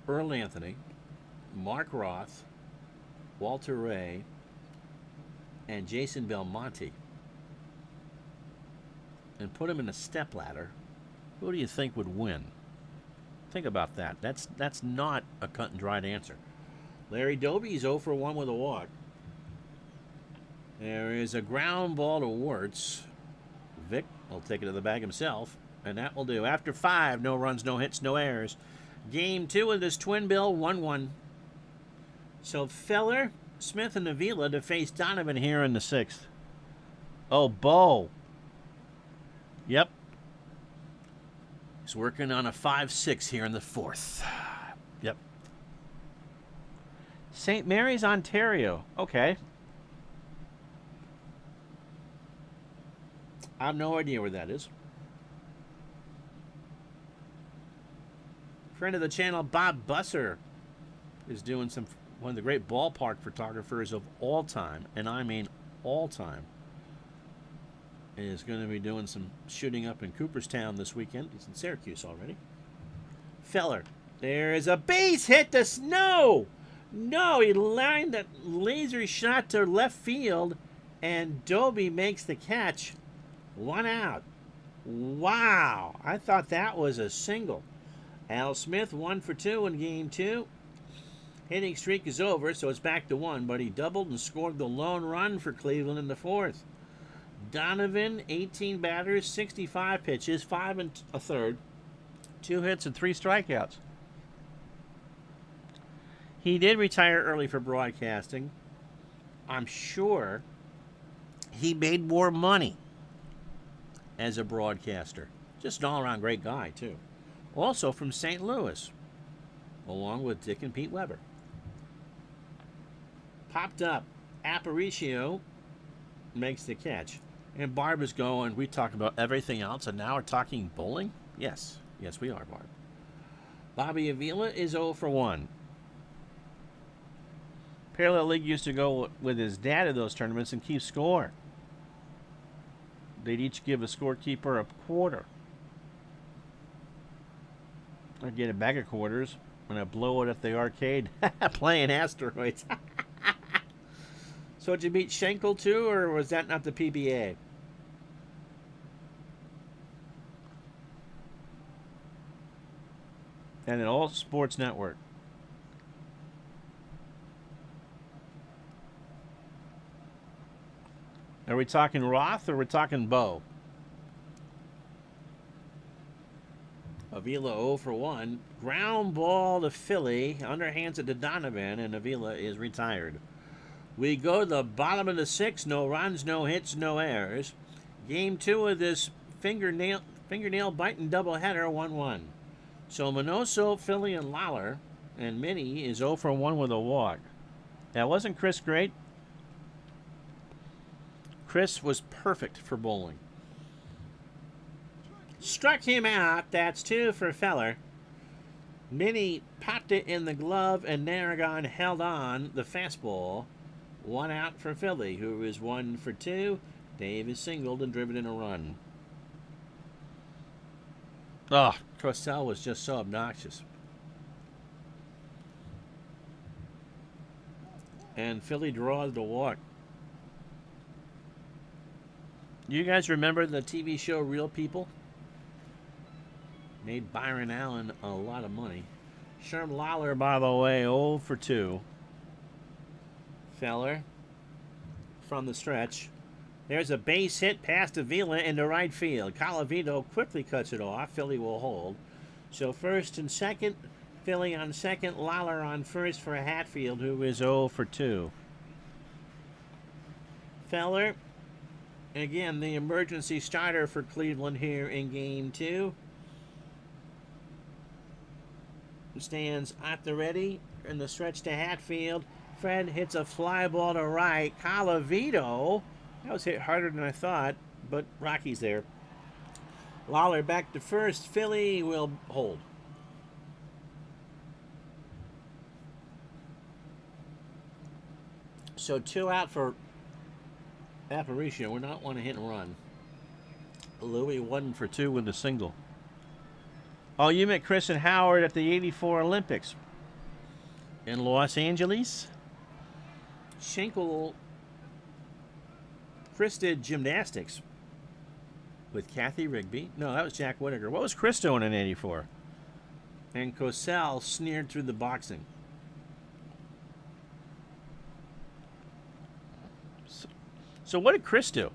Earl Anthony, Mark Roth, Walter Ray, and Jason Belmonte, and put them in a stepladder, who do you think would win? Think about that. That's not a cut and dried answer. Larry Doby's 0 for 1 with a walk. There is a ground ball to Wirtz. Vic will take it to the bag himself, and that will do. After 5, no runs, no hits, no errors. Game 2 of this twin bill, 1-1. So Feller, Smith, and Avila to face Donovan here in the 6th. Oh, Bo. Yep. He's working on a 5-6 here in the 4th. Yep. St. Mary's, Ontario. Okay. I have no idea where that is. Friend of the channel, Bob Busser, is doing one of the great ballpark photographers of all time, and I mean all time, is going to be doing some shooting up in Cooperstown this weekend. He's in Syracuse already. Feller, there is a base hit to Snow. No, he lined that laser shot to left field, and Doby makes the catch. 1 out. Wow, I thought that was a single. Al Smith 1 for 2 in game 2. Hitting streak is over, so it's back to 1, but he doubled and scored the lone run for Cleveland in the 4th. Donovan, 18 batters, 65 pitches, 5 1/3, 2 hits and 3 strikeouts. He did retire early for broadcasting. I'm sure he made more money as a broadcaster. Just an all-around great guy, too. Also from St. Louis, along with Dick and Pete Weber. Popped up. Aparicio makes the catch. And Barb is going, we talk about everything else, and now we're talking bowling? Yes. Yes, we are, Barb. Bobby Avila is 0 for 1. Parallel League used to go with his dad at those tournaments and keep score. They'd each give a scorekeeper a quarter. I'd get a bag of quarters and I'd blow it at the arcade playing asteroids. So did you beat Schenkel too, or was that not the PBA? And an All Sports Network. Are we talking Roth or are we talking Bo? Avila 0 for 1. Ground ball to Philly. Underhands it to Donovan, and Avila is retired. We go to the bottom of the 6th. No runs, no hits, no errors. Game 2 of this fingernail biting doubleheader, 1-1. So Minoso, Philly, and Lawler, and Minnie is 0 for 1 with a walk. Now, wasn't Chris great? Chris was perfect for bowling. Struck him out. That's 2 for Feller. Minnie popped it in the glove, and Narragon held on the fastball. 1 out for Philly, who is 1 for 2. Dave is singled and driven in a run. Oh, Cosell was just so obnoxious. And Philly draws the walk. You guys remember the TV show Real People? Made Byron Allen a lot of money. Sherm Lawler, by the way, 0 for 2. Feller. from the stretch. There's a base hit past Avila into right field. Colavito quickly cuts it off. Philly will hold. So first and second, Philly on second, Lawler on first for Hatfield, who is 0 for 2. Feller, again, the emergency starter for Cleveland here in Game 2. Stands at the ready in the stretch to Hatfield. Fred hits a fly ball to right. Colavito, that was hit harder than I thought, but Rocky's there. Lawler back to first. Philly will hold. So 2 out for Aparicio. We're not want to hit and run. Louis 1 for 2 with a single. Oh, you met Chris and Howard at the '84 Olympics in Los Angeles. Schenkel. Chris did gymnastics with Kathy Rigby. No, that was Jack Whittaker. What was Chris doing in '84? And Cosell sneered through the boxing. So what did Chris do?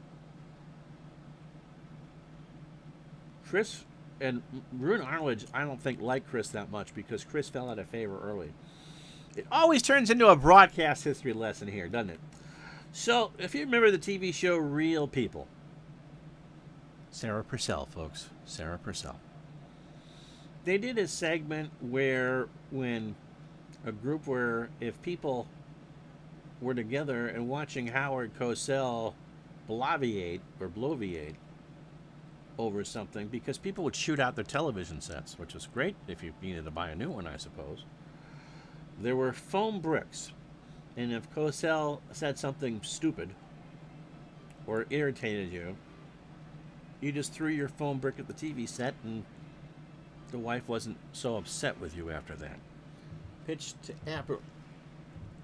Chris and Rune Arledge, I don't think, liked Chris that much because Chris fell out of favor early. It always turns into a broadcast history lesson here, doesn't it? So, if you remember the TV show Real People. Sarah Purcell, folks. Sarah Purcell. They did a segment where when a group where if people were together and watching Howard Cosell bloviate over something, because people would shoot out their television sets, which was great if you needed to buy a new one, I suppose. There were foam bricks, and if Cosell said something stupid or irritated you, you just threw your foam brick at the TV set, and the wife wasn't so upset with you after that. Pitch to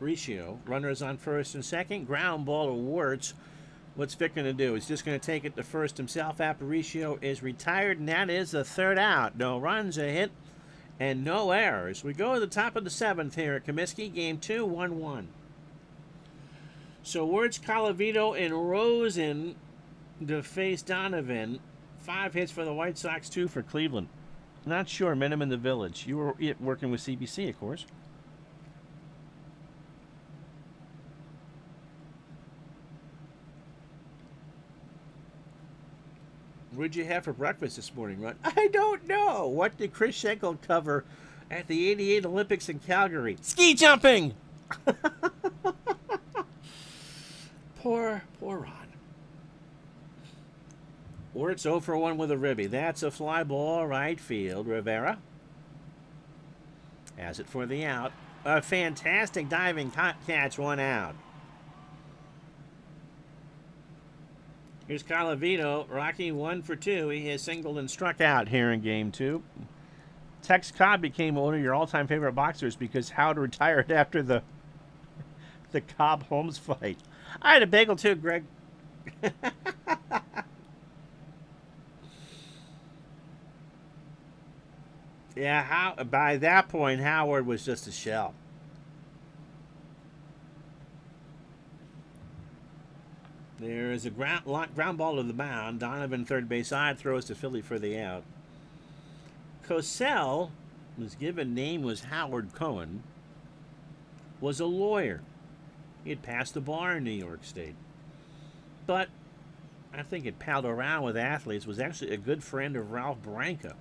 Aparicio. Runners on first and second. Ground ball to Wirtz. What's Vic going to do? He's just going to take it to first himself. Aparicio is retired, and that is the third out. No runs, a hit, and no errors. We go to the top of the 7th here at Comiskey. Game 2, 1-1. So Wirtz, Colavito, and Rosen to face Donovan. 5 hits for the White Sox, 2 for Cleveland. Not sure. Met him in the Village. You were working with CBC, of course. What'd you have for breakfast this morning, Ron? I don't know. What did Chris Schenkel cover at the '88 Olympics in Calgary? Ski jumping! Poor Ron. Wirtz 0 for 1 with a ribby. That's a fly ball right field. Rivera has it for the out. A fantastic diving catch, 1 out. Here's Colavito. Rocky 1 for 2. He has singled and struck out here in Game 2. Tex Cobb became one of your all-time favorite boxers because Howard retired after the Cobb-Holmes fight. I had a bagel too, Greg. Yeah, by that point, Howard was just a shell. There is a ground ball to the mound. Donovan, third base side, throws to Philly for the out. Cosell, whose given name was Howard Cohen, was a lawyer. He had passed the bar in New York State. But I think it palled around with athletes, was actually a good friend of Ralph Branca.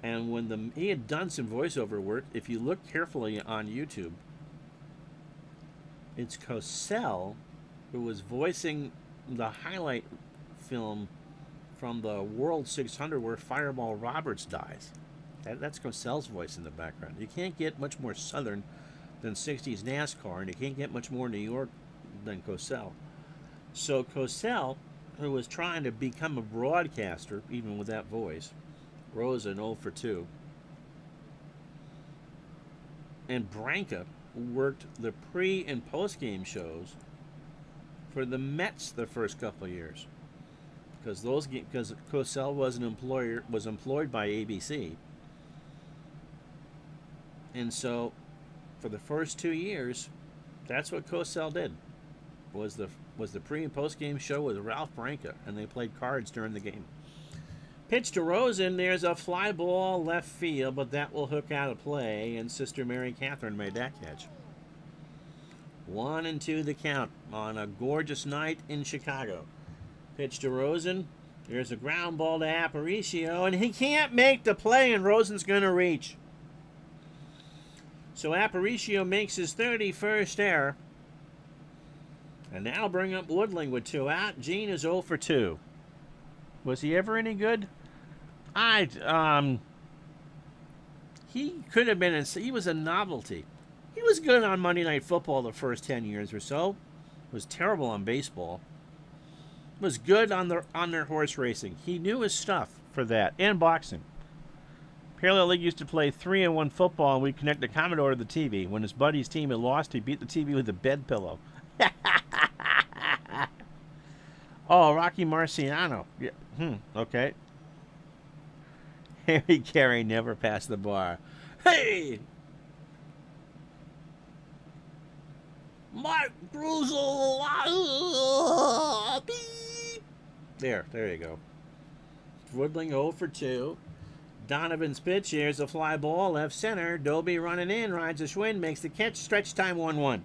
And when he had done some voiceover work, if you look carefully on YouTube, it's Cosell who was voicing the highlight film from the World 600 where Fireball Roberts dies. That's Cosell's voice in the background. You can't get much more Southern than 60s NASCAR, and you can't get much more New York than Cosell. So Cosell, who was trying to become a broadcaster, even with that voice, rose an 0 for 2. And Branca worked the pre- and post-game shows for the Mets the first couple of years, because Cosell was employed by ABC, and so for the first 2 years, that's what Cosell did. was the pre and post game show with Ralph Branca, and they played cards during the game. Pitch to Rosen. There's a fly ball left field, but that will hook out of play, and Sister Mary Catherine made that catch. 1-2 the count on a gorgeous night in Chicago. Pitch to Rosen. There's a ground ball to Aparicio, and he can't make the play, and Rosen's going to reach. So Aparicio makes his 31st error. And that'll bring up Woodling with 2 out. Gene is 0 for 2. Was he ever any good? He could have been. He was a novelty. He was good on Monday Night Football the first 10 years or so. Was terrible on baseball. Was good on their horse racing. He knew his stuff for that, and boxing. Parallel League used to play 3-on-1 football, and we'd connect the Commodore to the TV. When his buddy's team had lost, he beat the TV with a bed pillow. Oh, Rocky Marciano. Yeah. Okay. Harry Carey never passed the bar. Hey! Mike Bruzel. There you go. Woodling 0 for 2. Donovan's pitch. Here's a fly ball, left center. Doby running in, rides a Schwinn, makes the catch. Stretch time 1-1.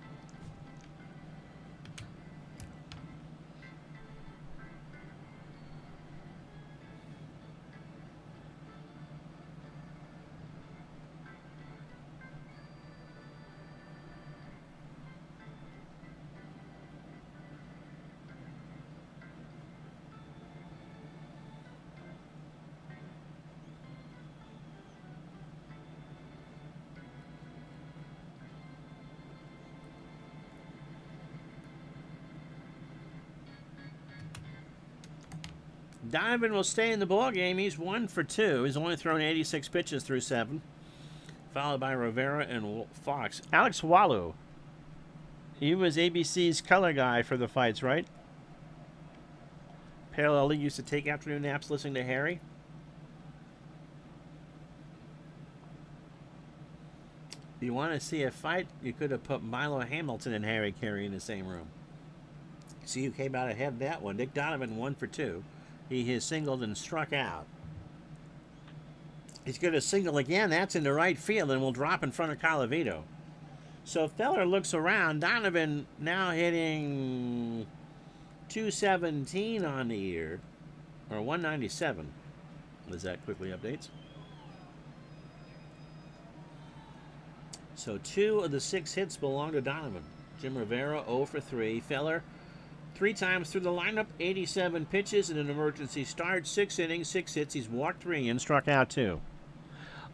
Donovan will stay in the ball game. He's 1 for 2. He's only thrown 86 pitches through 7. Followed by Rivera and Fox. Alex Walu. He was ABC's color guy for the fights, right? Parallel League used to take afternoon naps listening to Harry. You want to see a fight? You could have put Milo Hamilton and Harry Carey in the same room. See who came out ahead of that one. Dick Donovan 1 for 2. He has singled and struck out. He's going to single again. That's in the right field and will drop in front of Colavito. So Feller looks around. Donovan now hitting 217 on the year, or 197. As that quickly updates. So 2 of the 6 hits belong to Donovan. Jim Rivera 0 for 3. Feller 3 times through the lineup, 87 pitches in an emergency start, 6 innings, 6 hits. He's walked 3 and struck out 2.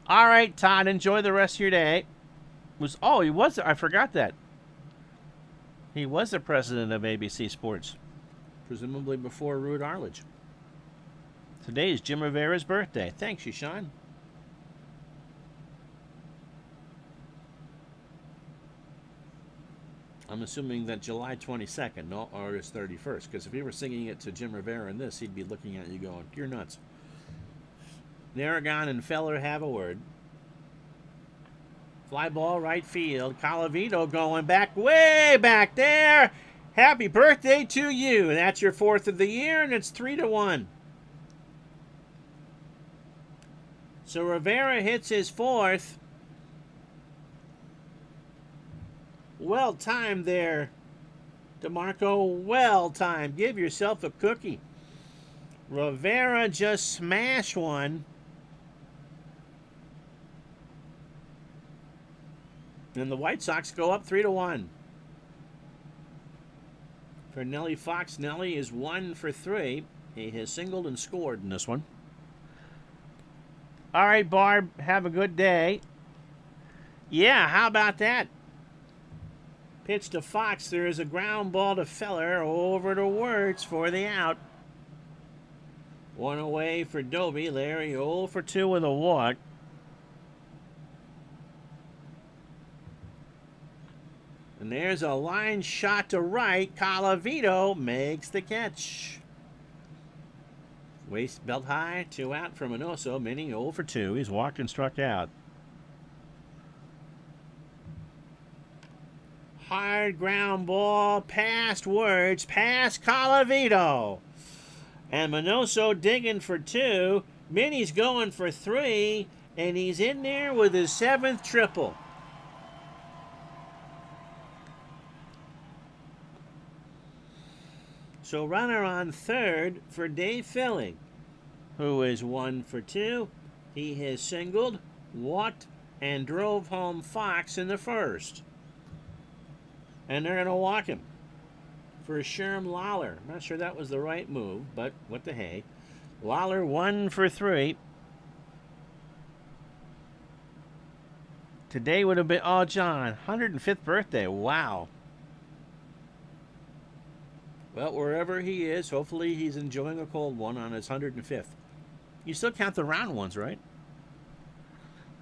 All right, Todd, enjoy the rest of your day. I forgot that. He was the president of ABC Sports, presumably before Rude Arledge. Today is Jim Rivera's birthday. Thanks, you, Sean. I'm assuming that July 22nd, not August 31st, because if he were singing it to Jim Rivera in this, he'd be looking at you going, you're nuts. Narragon and Feller have a word. Fly ball right field. Colavito going back, way back there. Happy birthday to you. That's your 4th of the year, and it's 3-1. So Rivera hits his 4th. Well timed there, DeMarco. Well timed. Give yourself a cookie. Rivera just smashed one. And the White Sox go up 3-1. For Nellie Fox, Nellie is 1 for 3. He has singled and scored in this one. All right, Barb, have a good day. Yeah, how about that? Pitch to Fox. There is a ground ball to Feller over to Wirtz for the out. 1 away for Doby. Larry 0 for 2 with a walk. And there's a line shot to right. Colavito makes the catch. Waist belt high. 2 out for Minoso. Minnie 0 for 2. He's walked and struck out. Hard ground ball past Wertz, past Colavito. And Minoso digging for 2. Minnie's going for 3. And he's in there with his 7th triple. So runner on third for Dave Philly, who is 1 for 2. He has singled, walked, and drove home Fox in the first. And they're going to walk him for Sherm Lawler. I'm not sure that was the right move, but what the hey. Lawler 1 for 3. Today would have been, oh, John, 105th birthday. Wow. Well, wherever he is, hopefully he's enjoying a cold one on his 105th. You still count the round ones, right?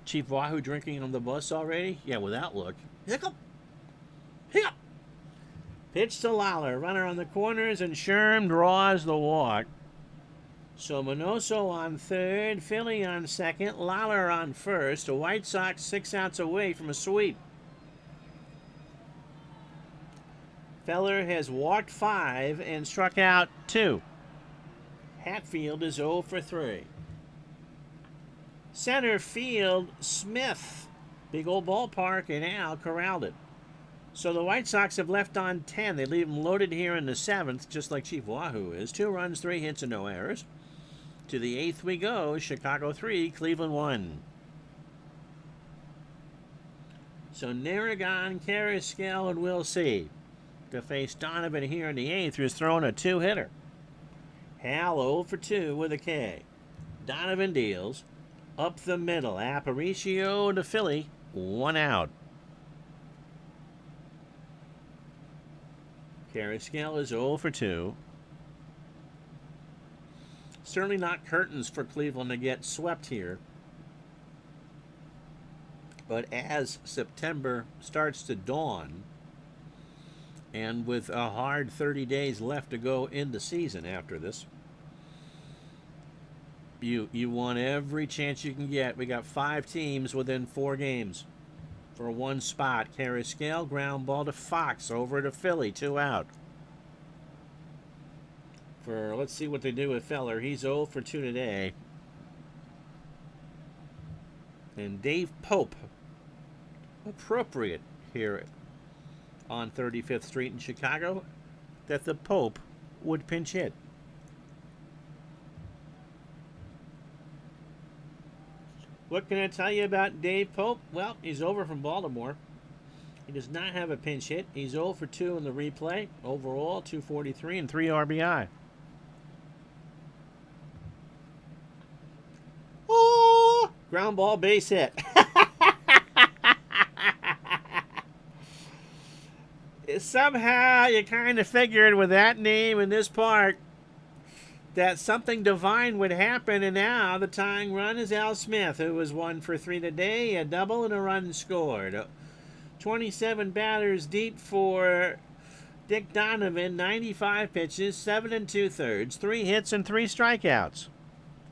Chief Wahoo drinking on the bus already? Yeah, without look. Hiccup! Hiccup! Pitch to Lawler. Runner on the corners, and Sherm draws the walk. So Minoso on third, Philly on second, Lawler on first. The White Sox 6 outs away from a sweep. Feller has walked 5 and struck out 2. Hatfield is 0 for 3. Center field, Smith. Big old ballpark, and Al corralled it. So the White Sox have left on 10. They leave them loaded here in the 7th, just like Chief Wahoo is. 2 runs, 3 hits, and no errors. To the 8th we go. Chicago 3, Cleveland 1. So Narragon, Carrasquel, and Will C. To face Donovan here in the 8th, who's throwing a 2-hitter. Hal 0 for 2 with a K. Donovan deals. Up the middle. Aparicio to Philly. 1 out. Carrasquel is 0 for 2. Certainly not curtains for Cleveland to get swept here. But as September starts to dawn, and with a hard 30 days left to go in the season after this, you want every chance you can get. We got 5 teams within 4 games for 1 spot. Carrasquel, ground ball to Fox, over to Philly, 2 out. Let's see what they do with Feller. He's 0 for 2 today. And Dave Pope, appropriate here on 35th Street in Chicago, that the Pope would pinch hit. What can I tell you about Dave Pope? Well, he's over from Baltimore. He does not have a pinch hit. He's 0 for 2 in the replay. Overall, 243 and 3 RBI. Oh! Ground ball base hit. Somehow you kind of figured with that name in this park that something divine would happen, and now the tying run is Al Smith, who was 1 for 3 today, a double and a run scored. 27 batters deep for Dick Donovan, 95 pitches, 7 2/3, 3 hits and 3 strikeouts.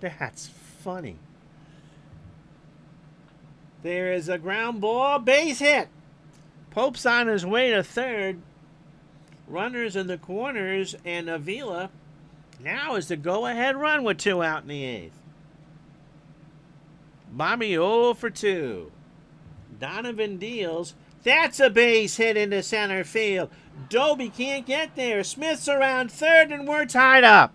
That's funny. There is a ground ball, base hit. Pope's on his way to third. Runners in the corners, and Avila now is the go-ahead run with 2 out in the 8th. Bobby 0 for 2. Donovan deals. That's a base hit into center field. Doby can't get there. Smith's around third, and we're tied up.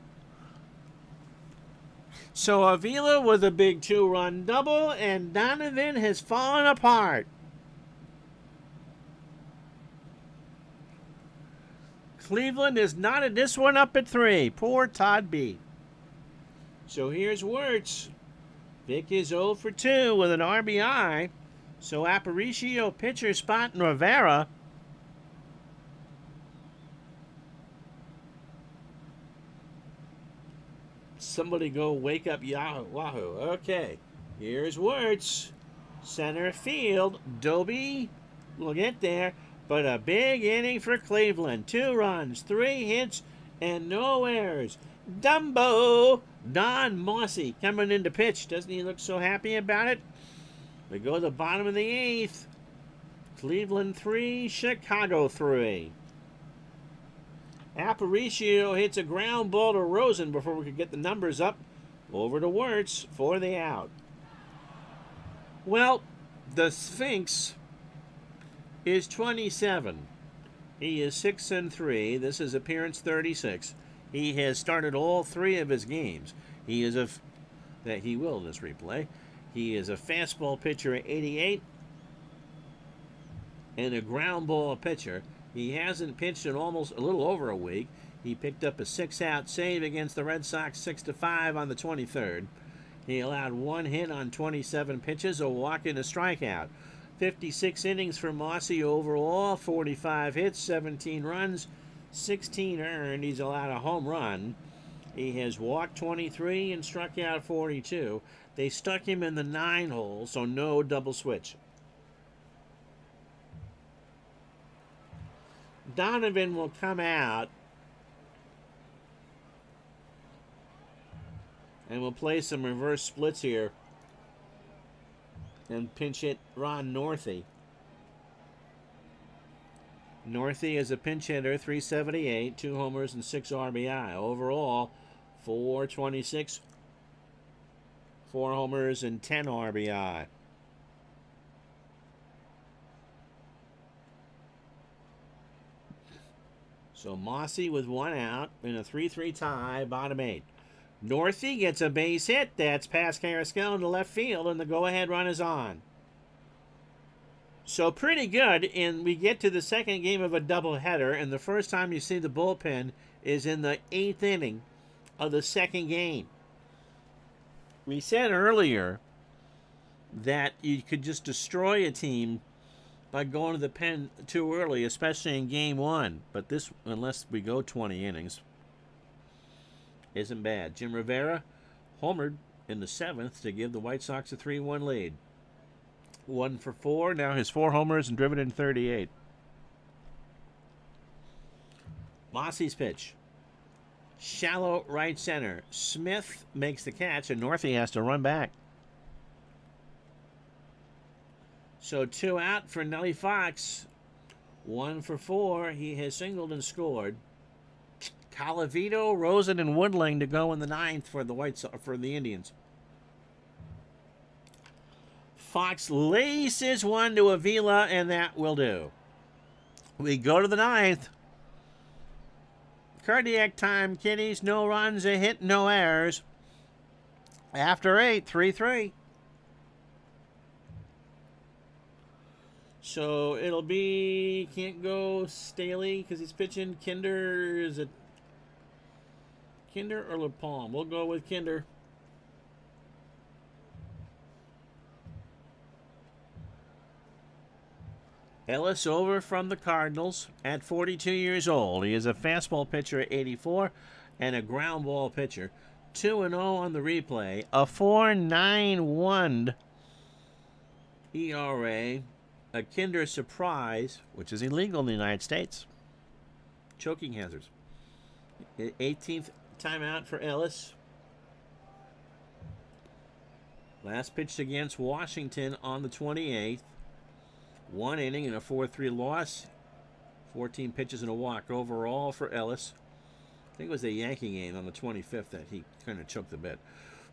So Avila with a big 2-run double, and Donovan has fallen apart. Cleveland is knotted this one up at 3. Poor Todd B. So here's Wertz. Vic is 0 for 2 with an RBI. So Aparicio pitcher spot in Rivera. Somebody go wake up Wahoo. Okay. Here's Wertz. Center field. Doby will get there. But a big inning for Cleveland. 2 runs, 3 hits, and no errors. Dumbo, Don Mossy coming in to pitch. Doesn't he look so happy about it? We go to the bottom of the 8th. Cleveland 3, Chicago 3. Aparicio hits a ground ball to Rosen before we could get the numbers up. Over to Wirtz for the out. Well, the Sphinx is 27. He is 6-3. This is appearance 36. He has started all 3 of his games. He is that he will in this replay. He is a fastball pitcher at 88 and a ground ball pitcher. He hasn't pitched in almost a little over a week. He picked up a 6-out save against the Red Sox 6-5 on the 23rd. He allowed 1 hit on 27 pitches, a walk and a strikeout. 56 innings for Mossy overall, 45 hits, 17 runs, 16 earned. He's allowed a home run. He has walked 23 and struck out 42. They stuck him in the 9 hole, so no double switch. Donovan will come out and we'll play some reverse splits here and pinch hit Ron Northey. Northey is a pinch hitter, 378, 2 homers and 6 RBI. Overall, 426, 4 homers and 10 RBI. So Mossy with 1 out in a 3-3 tie, bottom 8. Northey gets a base hit. That's past Carrasquillo into left field, and the go-ahead run is on. So pretty good, and we get to the second game of a doubleheader, and the first time you see the bullpen is in the 8th inning of the second game. We said earlier that you could just destroy a team by going to the pen too early, especially in game 1. But this, unless we go 20 innings, isn't bad. Jim Rivera homered in the 7th to give the White Sox a 3-1 lead. 1 for 4. Now his 4 homers and driven in 38. Mossy's pitch. Shallow right center. Smith makes the catch, and Northey has to run back. So 2 out for Nelly Fox. 1 for 4. He has singled and scored. Colavito, Rosen, and Woodling to go in the 9th for the Indians. Fox laces one to Avila, and that will do. We go to the 9th. Cardiac time, kiddies. No runs, a hit, no errors. After 8, 3-3. So it'll be, can't go Staley because he's pitching. Kinder, is it Kinder or LaPalme? We'll go with Kinder. Ellis over from the Cardinals at 42 years old. He is a fastball pitcher at 84 and a ground ball pitcher. 2-0 on the replay. A 4.91 ERA. A Kinder surprise, which is illegal in the United States. Choking hazards. 18th timeout for Ellis. Last pitched against Washington on the 28th. 1 inning and a 4-3 loss. 14 pitches and a walk overall for Ellis. I think it was the Yankee game on the 25th that he kind of choked the bit.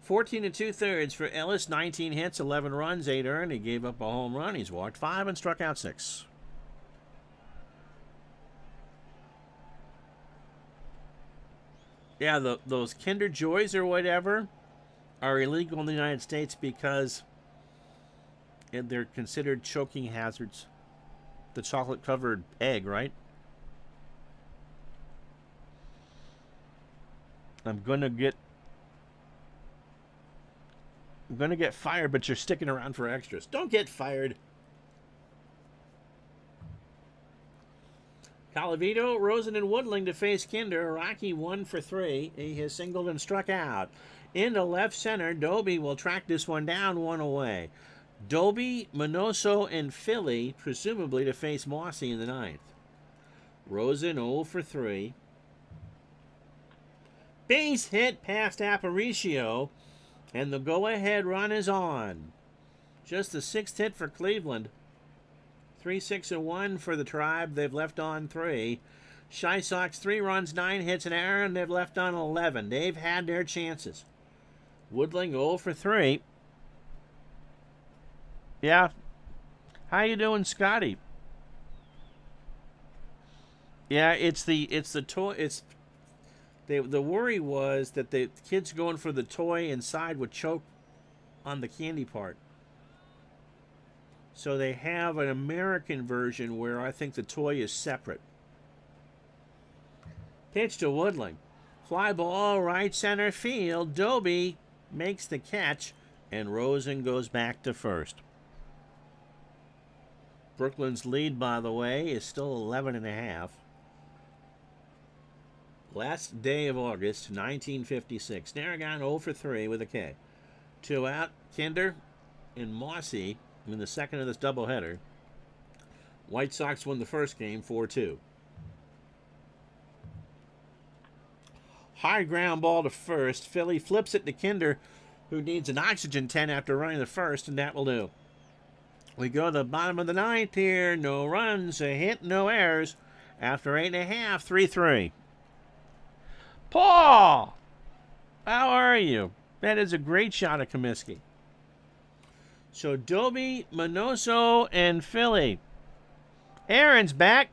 14 2/3 for Ellis. 19 hits, 11 runs, 8 earned. He gave up a home run. He's walked 5 and struck out 6. Yeah, those Kinder Joys or whatever are illegal in the United States because they're considered choking hazards. The chocolate-covered egg, right? I'm gonna get fired, but you're sticking around for extras. Don't get fired. Colavito, Rosen, and Woodling to face Kinder. Rocky 1 for 3. He has singled and struck out. Into left center, Doby will track this one down, 1 away. Doby, Minoso, and Philly, presumably to face Mossy in the 9th. Rosen 0 for 3. Base hit past Aparicio, and the go-ahead run is on. Just the 6th hit for Cleveland. 3, 6, and 1 for the Tribe. They've left on 3. Shy Sox 3 runs, 9 hits, an error, and they've left on 11. They've had their chances. Woodling 0 for 3. Yeah. How you doing, Scotty? Yeah, the worry was that the kids going for the toy inside would choke on the candy part. So they have an American version where I think the toy is separate. Pitch to Woodling. Fly ball, right center field. Doby makes the catch, and Rosen goes back to first. Brooklyn's lead, by the way, is still 11.5. Last day of August, 1956. Narragon 0 for 3 with a K. 2 out. Kinder and Mossy in the second of this doubleheader. White Sox won the first game 4-2. High ground ball to first. Philly flips it to Kinder, who needs an oxygen tent after running the first, and that will do. We go to the bottom of the ninth here. No runs, a hit, no errors. After 8.5, 3-3. Paul! How are you? That is a great shot of Comiskey. So Doby, Minoso, and Philly. Aaron's back.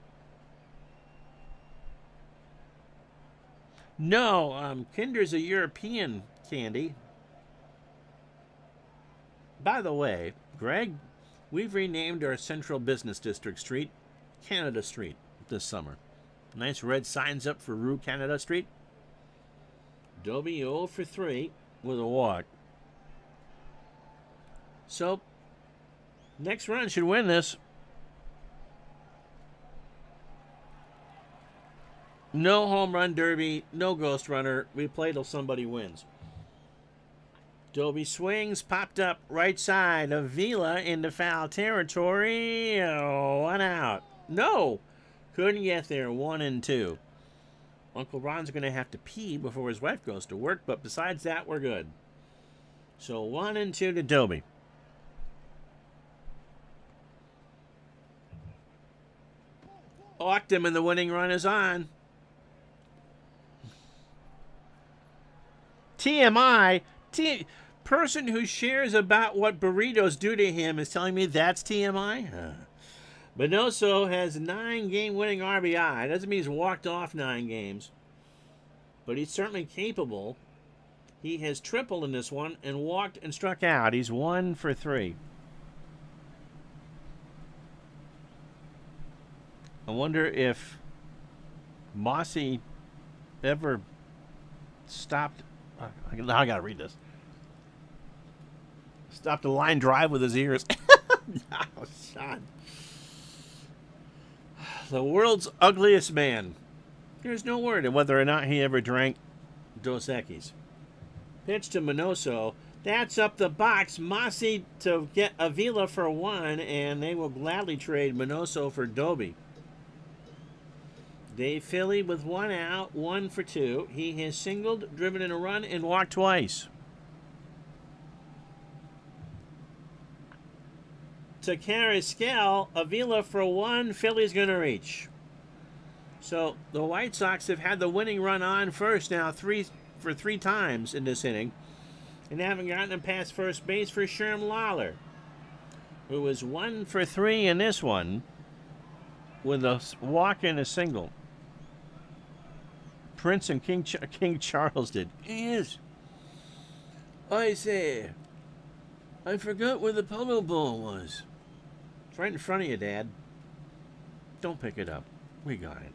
No, Kinder's a European candy. By the way, Greg, we've renamed our Central Business District street Canada Street this summer. Nice red signs up for Rue Canada Street. Doby 0 for 3 with a walk. So, next run should win this. No home run derby, no ghost runner. We play till somebody wins. Doby swings, popped up right side. Avila into foul territory. Oh, 1 out. No, couldn't get there. 1 and 2. Uncle Ron's going to have to pee before his wife goes to work, but besides that, we're good. So 1 and 2 to Doby. Walked him, and the winning run is on. TMI, person who shares about what burritos do to him is telling me that's TMI? Minoso has 9 game-winning RBI. Doesn't mean he's walked off 9 games, but he's certainly capable. He has tripled in this one and walked and struck out. He's 1 for 3. I wonder if Mossy ever stopped. Now I got to read this. Stopped a line drive with his ears. Oh, Sean. The world's ugliest man. There's no word on whether or not he ever drank Dos Equis. Pitch to Minoso. That's up the box. Mossy to get Avila for 1, and they will gladly trade Minoso for Doby. Dave Philly with 1 out, 1 for 2. He has singled, driven in a run, and walked twice. To Carrasquel, Avila for 1. Philly's going to reach. So the White Sox have had the winning run on first now 3 times in this inning, and haven't gotten him past first base for Sherm Lawler, who was 1 for 3 in this one with a walk and a single. Prince and King Charles did. Yes. I say, I forgot where the polo ball was. It's right in front of you, Dad. Don't pick it up. We got it.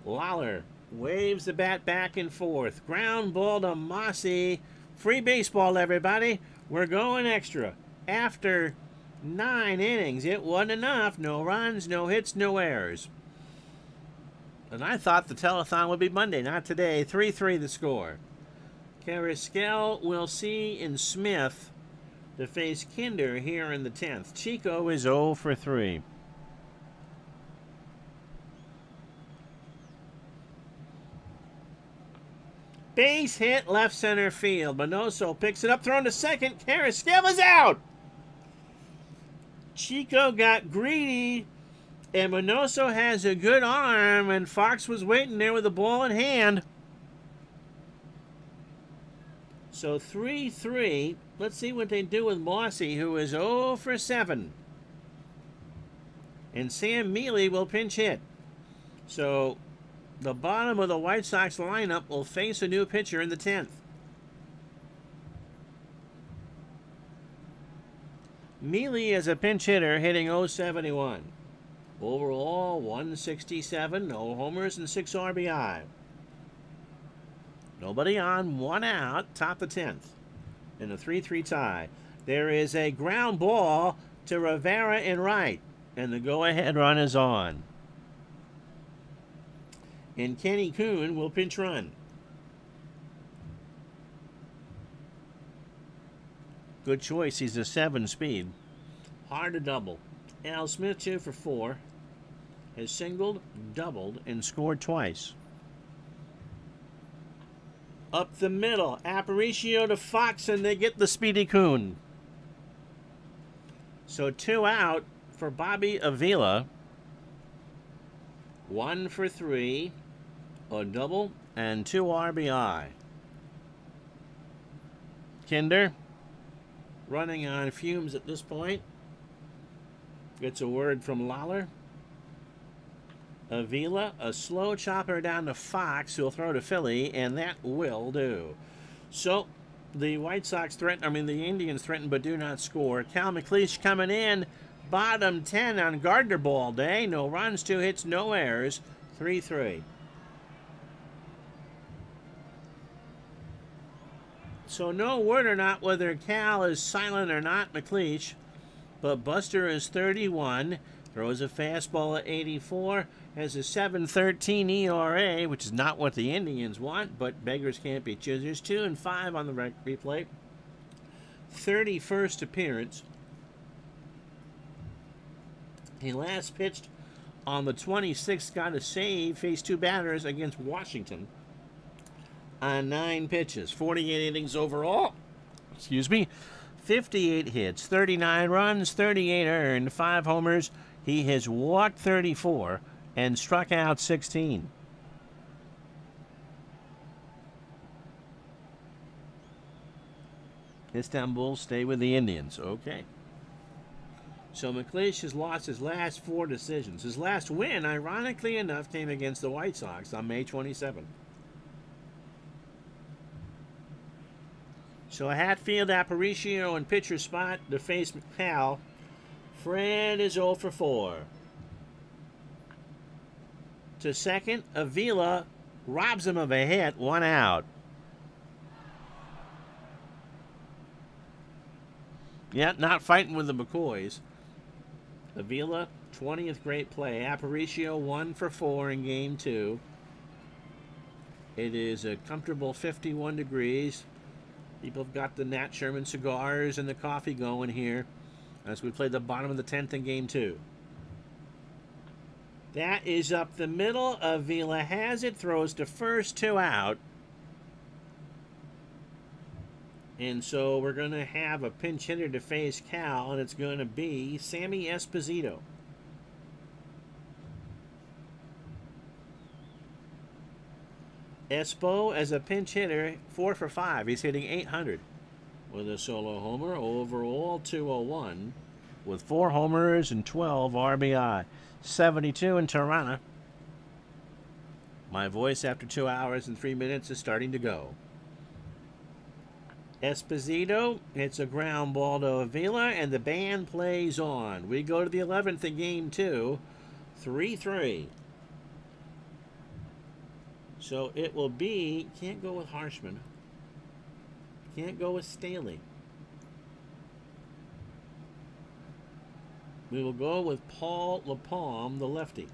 Lawler waves the bat back and forth. Ground ball to Mossy. Free baseball, everybody. We're going extra. After 9 innings, it wasn't enough. No runs, no hits, no errors. And I thought the telethon would be Monday, not today. 3-3 the score. Carrasquel will see in Smith to face Kinder here in the 10th. Chico is 0 for 3. Base hit left center field. Minoso picks it up, thrown to second. Carrasquel is out. Chico got greedy, and Minoso has a good arm, and Fox was waiting there with the ball in hand. So 3-3. Let's see what they do with Mossy, who is 0 for 7. And Sam Mealy will pinch hit. So the bottom of the White Sox lineup will face a new pitcher in the 10th. Mealy is a pinch hitter hitting .071. Overall, 167, no homers and 6 RBI. Nobody on, 1 out, top the 10th. In a 3-3 tie. There is a ground ball to Rivera in right, and the go-ahead run is on. And Kenny Kuhn will pinch run. Good choice. He's a 7-speed. Hard to double. Al Smith, 2 for 4. Has singled, doubled, and scored twice. Up the middle. Aparicio to Fox, and they get the speedy Kuhn. So 2 out for Bobby Avila. 1 for 3. A double and 2 RBI. Kinder running on fumes at this point. Gets a word from Lawler. Avila, a slow chopper down to Fox, who'll throw to Philly, and that will do. So the the Indians threaten but do not score. Cal McLeish coming in, bottom 10 on Gardner Ball Day. No runs, 2 hits, no errors. 3-3. So no word or not whether Cal is silent or not, McLeish. But Buster is 31, throws a fastball at 84, has a 7.13 ERA, which is not what the Indians want, but beggars can't be choosers. 2-5 on the replay. 31st appearance. He last pitched on the 26th, got a save, faced 2 batters against Washington on 9 pitches. 48 innings overall. 58 hits, 39 runs, 38 earned, 5 homers. He has walked 34 and struck out 16. Istanbul stay with the Indians. Okay. So McLeish has lost his last 4 decisions. His last win, ironically enough, came against the White Sox on May 27th. So Hatfield, Aparicio, and pitcher spot to face Cal. Fred is 0 for 4. To second, Avila robs him of a hit, 1 out. Yeah, not fighting with the McCoys. Avila, 20th great play. Aparicio, 1 for 4 in game 2. It is a comfortable 51 degrees. People have got the Nat Sherman cigars and the coffee going here as we play the bottom of the 10th in game 2. That is up the middle. Avila has it, throws to first, 2 out. And so we're going to have a pinch hitter to face Cal, and it's going to be Sammy Esposito. Espo as a pinch hitter, 4 for 5. He's hitting 800 with a solo homer. Overall, 201 with 4 homers and 12 RBI. 72 in Tirana. My voice after 2 hours and 3 minutes is starting to go. Esposito hits a ground ball to Avila, and the band plays on. We go to the 11th in game 2, 3-3. So it will be, can't go with Harshman. Can't go with Staley. We will go with Paul LaPalme, the lefty.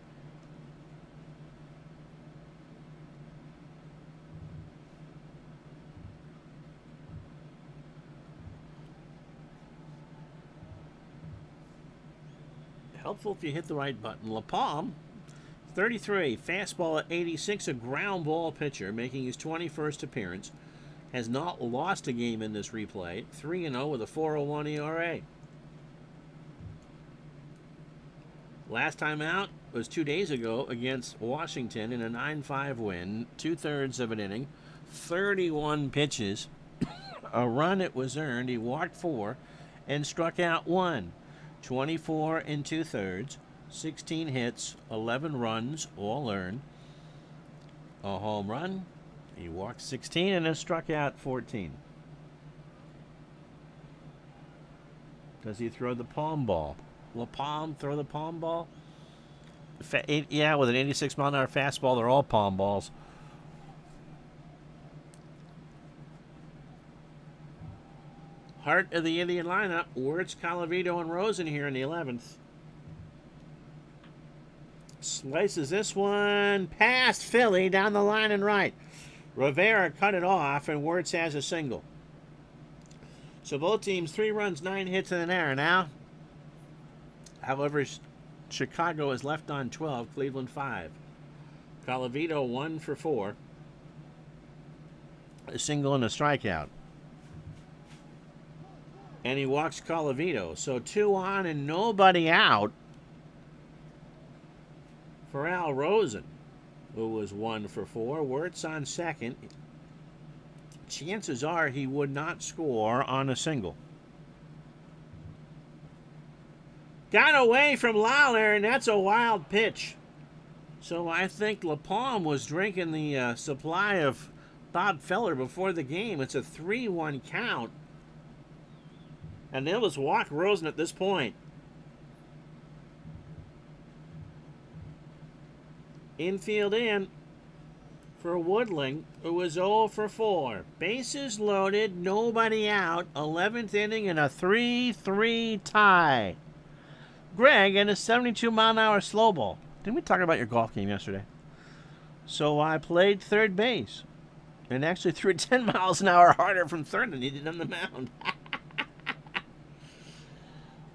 Helpful if you hit the right button. LaPalme, 33, fastball at 86, a ground ball pitcher, making his 21st appearance. Has not lost a game in this replay. 3-0 with a 4.01 ERA. Last time out was 2 days ago against Washington in a 9-5 win, 2/3 of an inning, 31 pitches, a run it was earned. He walked 4 and struck out 1. 24 and 2/3, 16 hits, 11 runs, all earned, a home run. He walked 16 and has struck out 14. Does he throw the palm ball? Will Palm throw the palm ball? Yeah, with an 86-mile-an-hour fastball, they're all palm balls. Heart of the Indian lineup, Wirtz, Colavito, and Rosen here in the 11th. Slices this one past Philly down the line and right. Rivera cut it off, and Wirtz has a single. So both teams, 3 runs, 9 hits, and an error now. However, Chicago is left on 12, Cleveland 5. Colavito 1 for 4. A single and a strikeout. And he walks Colavito. So 2 on and nobody out for Al Rosen, who was 1 for 4. Wirtz on second. Chances are he would not score on a single. Got away from Lawler, and that's a wild pitch. So I think LaPalme was drinking the supply of Bob Feller before the game. It's a 3-1 count. And they'll just walk Rosen at this point. Infield in for Woodling, who was 0 for 4. Bases loaded, nobody out. 11th inning and a 3-3 tie. Greg and a 72-mile-an-hour slow ball. Didn't we talk about your golf game yesterday? So I played third base and actually threw 10 miles an hour harder from third than he did on the mound.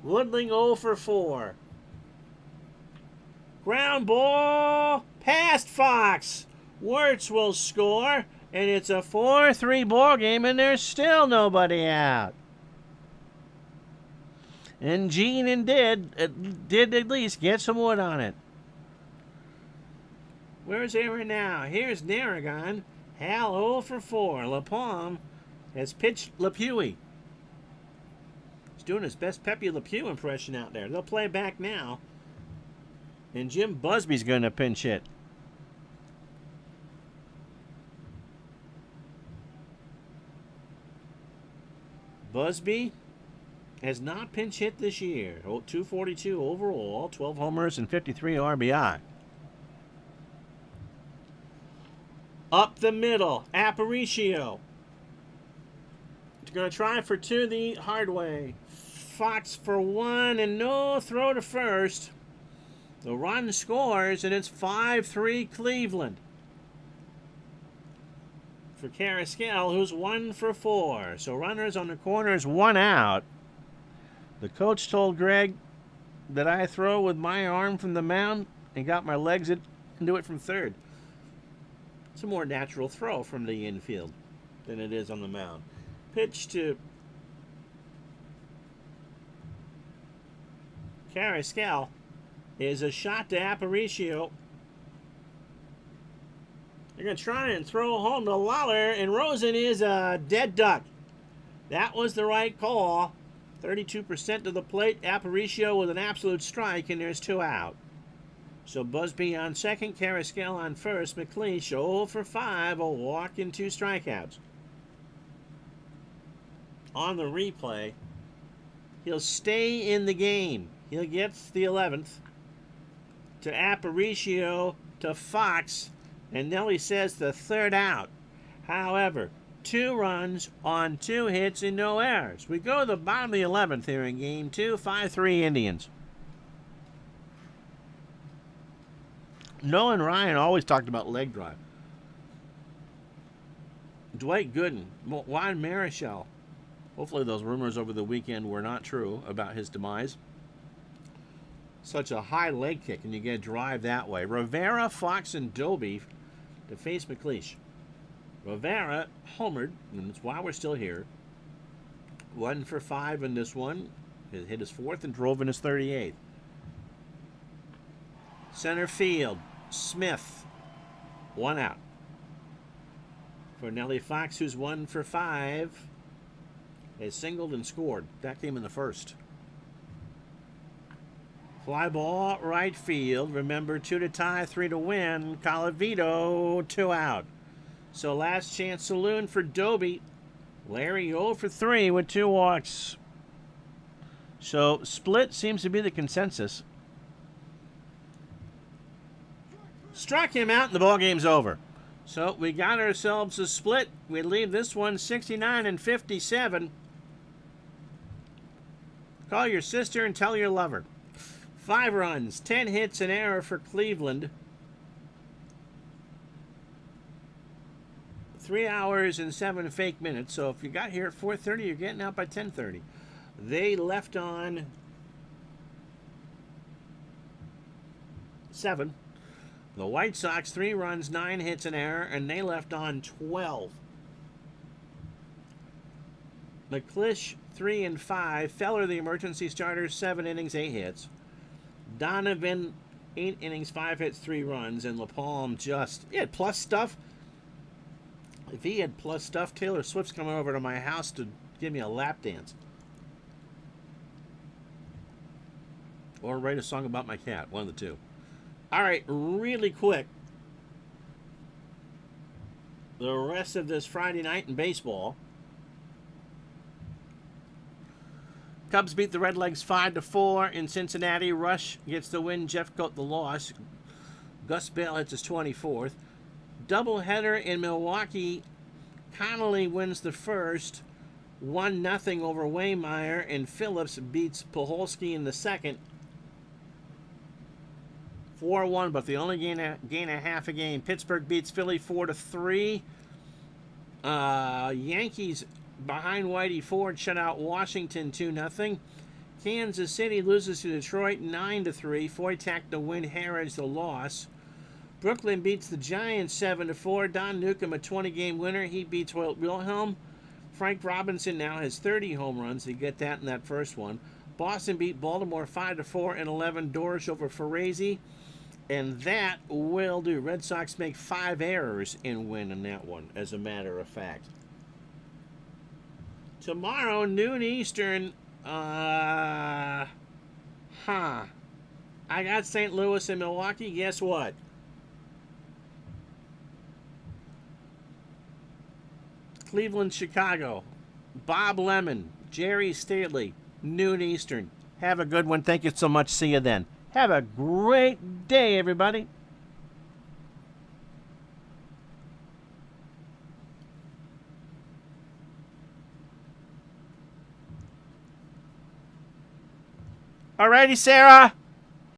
Woodling 0 for 4. Ground ball past Fox. Wirtz will score, and it's a 4-3 ball game, and there's still nobody out. And Gene did at least get some wood on it. Where's Aaron now? Here's Narragon. Hal 0 for 4. LaPalme has pitched LePuy. He's doing his best Pepe Le Pew impression out there. They'll play back now. And Jim Busby's going to pinch hit. Busby has not pinch hit this year. 242 overall, 12 homers, and 53 RBI. Up the middle, Aparicio. Going to try for 2 the hard way. Fox for 1 and no throw to first. The run scores, and it's 5-3 Cleveland. For Carrasquel, who's 1 for 4. So runners on the corners, 1 out. The coach told Greg that I throw with my arm from the mound and got my legs and do it from third. It's a more natural throw from the infield than it is on the mound. Pitch to Carrasquel is a shot to Aparicio. They're going to try and throw home to Lawler, and Rosen is a dead duck. That was the right call. 32% to the plate. Aparicio with an absolute strike, and there's 2 out. So Busby on second, Carrasquel on first. McLeish 0 for 5, a walk and 2 strikeouts. On the replay, he'll stay in the game. He'll get the 11th to Aparicio to Fox, and Nelly says the 3rd out. However, 2 runs on 2 hits and no errors. We go to the bottom of the 11th here in game 2, 5-3 Indians. Nolan Ryan always talked about leg drive. Dwight Gooden, Juan Marichal. Hopefully those rumors over the weekend were not true about his demise. Such a high leg kick, and you get a drive that way. Rivera, Fox, and Doby to face McLeish. Rivera homered, and that's why we're still here. 1 for 5 in this one. Hit his 4th and drove in his 38th. Center field, Smith, 1 out. For Nellie Fox, who's 1 for 5, has singled and scored. That came in the first. Fly ball, right field. Remember, 2 to tie, 3 to win. Colavito, 2 out. So last chance saloon for Doby. Larry 0 for 3 with 2 walks. So split seems to be the consensus. Struck him out and the ball game's over. So we got ourselves a split. We leave this one 69 and 57. Call your sister and tell your lover. 5 runs, 10 hits, an error for Cleveland. 3 hours and 7 fake minutes. So if you got here at 4:30, you're getting out by 10:30. They left on 7. The White Sox, 3 runs, 9 hits, an error, and they left on 12. McClish, 3 and 5. Feller, the emergency starter, 7 innings, 8 hits. Donovan, 8 innings, 5 hits, 3 runs, and LaPalme he had plus stuff. If he had plus stuff, Taylor Swift's coming over to my house to give me a lap dance. Or write a song about my cat, one of the two. All right, really quick. The rest of this Friday night in baseball. Cubs beat the Redlegs 5-4 in Cincinnati. Rush gets the win. Jeff Coat the loss. Gus Bell hits his 24th. Doubleheader in Milwaukee. Connolly wins the first. 1-0 over Waymeyer. And Phillips beats Puholski in the second. 4-1, but they only gain a half a game. Pittsburgh beats Philly 4-3. Yankees behind Whitey Ford shut out Washington 2-0. Kansas City loses to Detroit 9-3. Foytak the win, Harris the loss. Brooklyn beats the Giants 7-4. Don Newcomb a 20-game winner. He beats Wilt Wilhelm. Frank Robinson now has 30 home runs. You get that in that first one. Boston beat Baltimore 5-4 and 11 doors over Ferrazzi. And that will do. Red Sox make 5 errors and win in that one, as a matter of fact. Tomorrow, noon Eastern. I got St. Louis and Milwaukee. Guess what? Cleveland, Chicago. Bob Lemon, Jerry Stately, noon Eastern. Have a good one. Thank you so much. See you then. Have a great day, everybody. Alrighty, Sarah.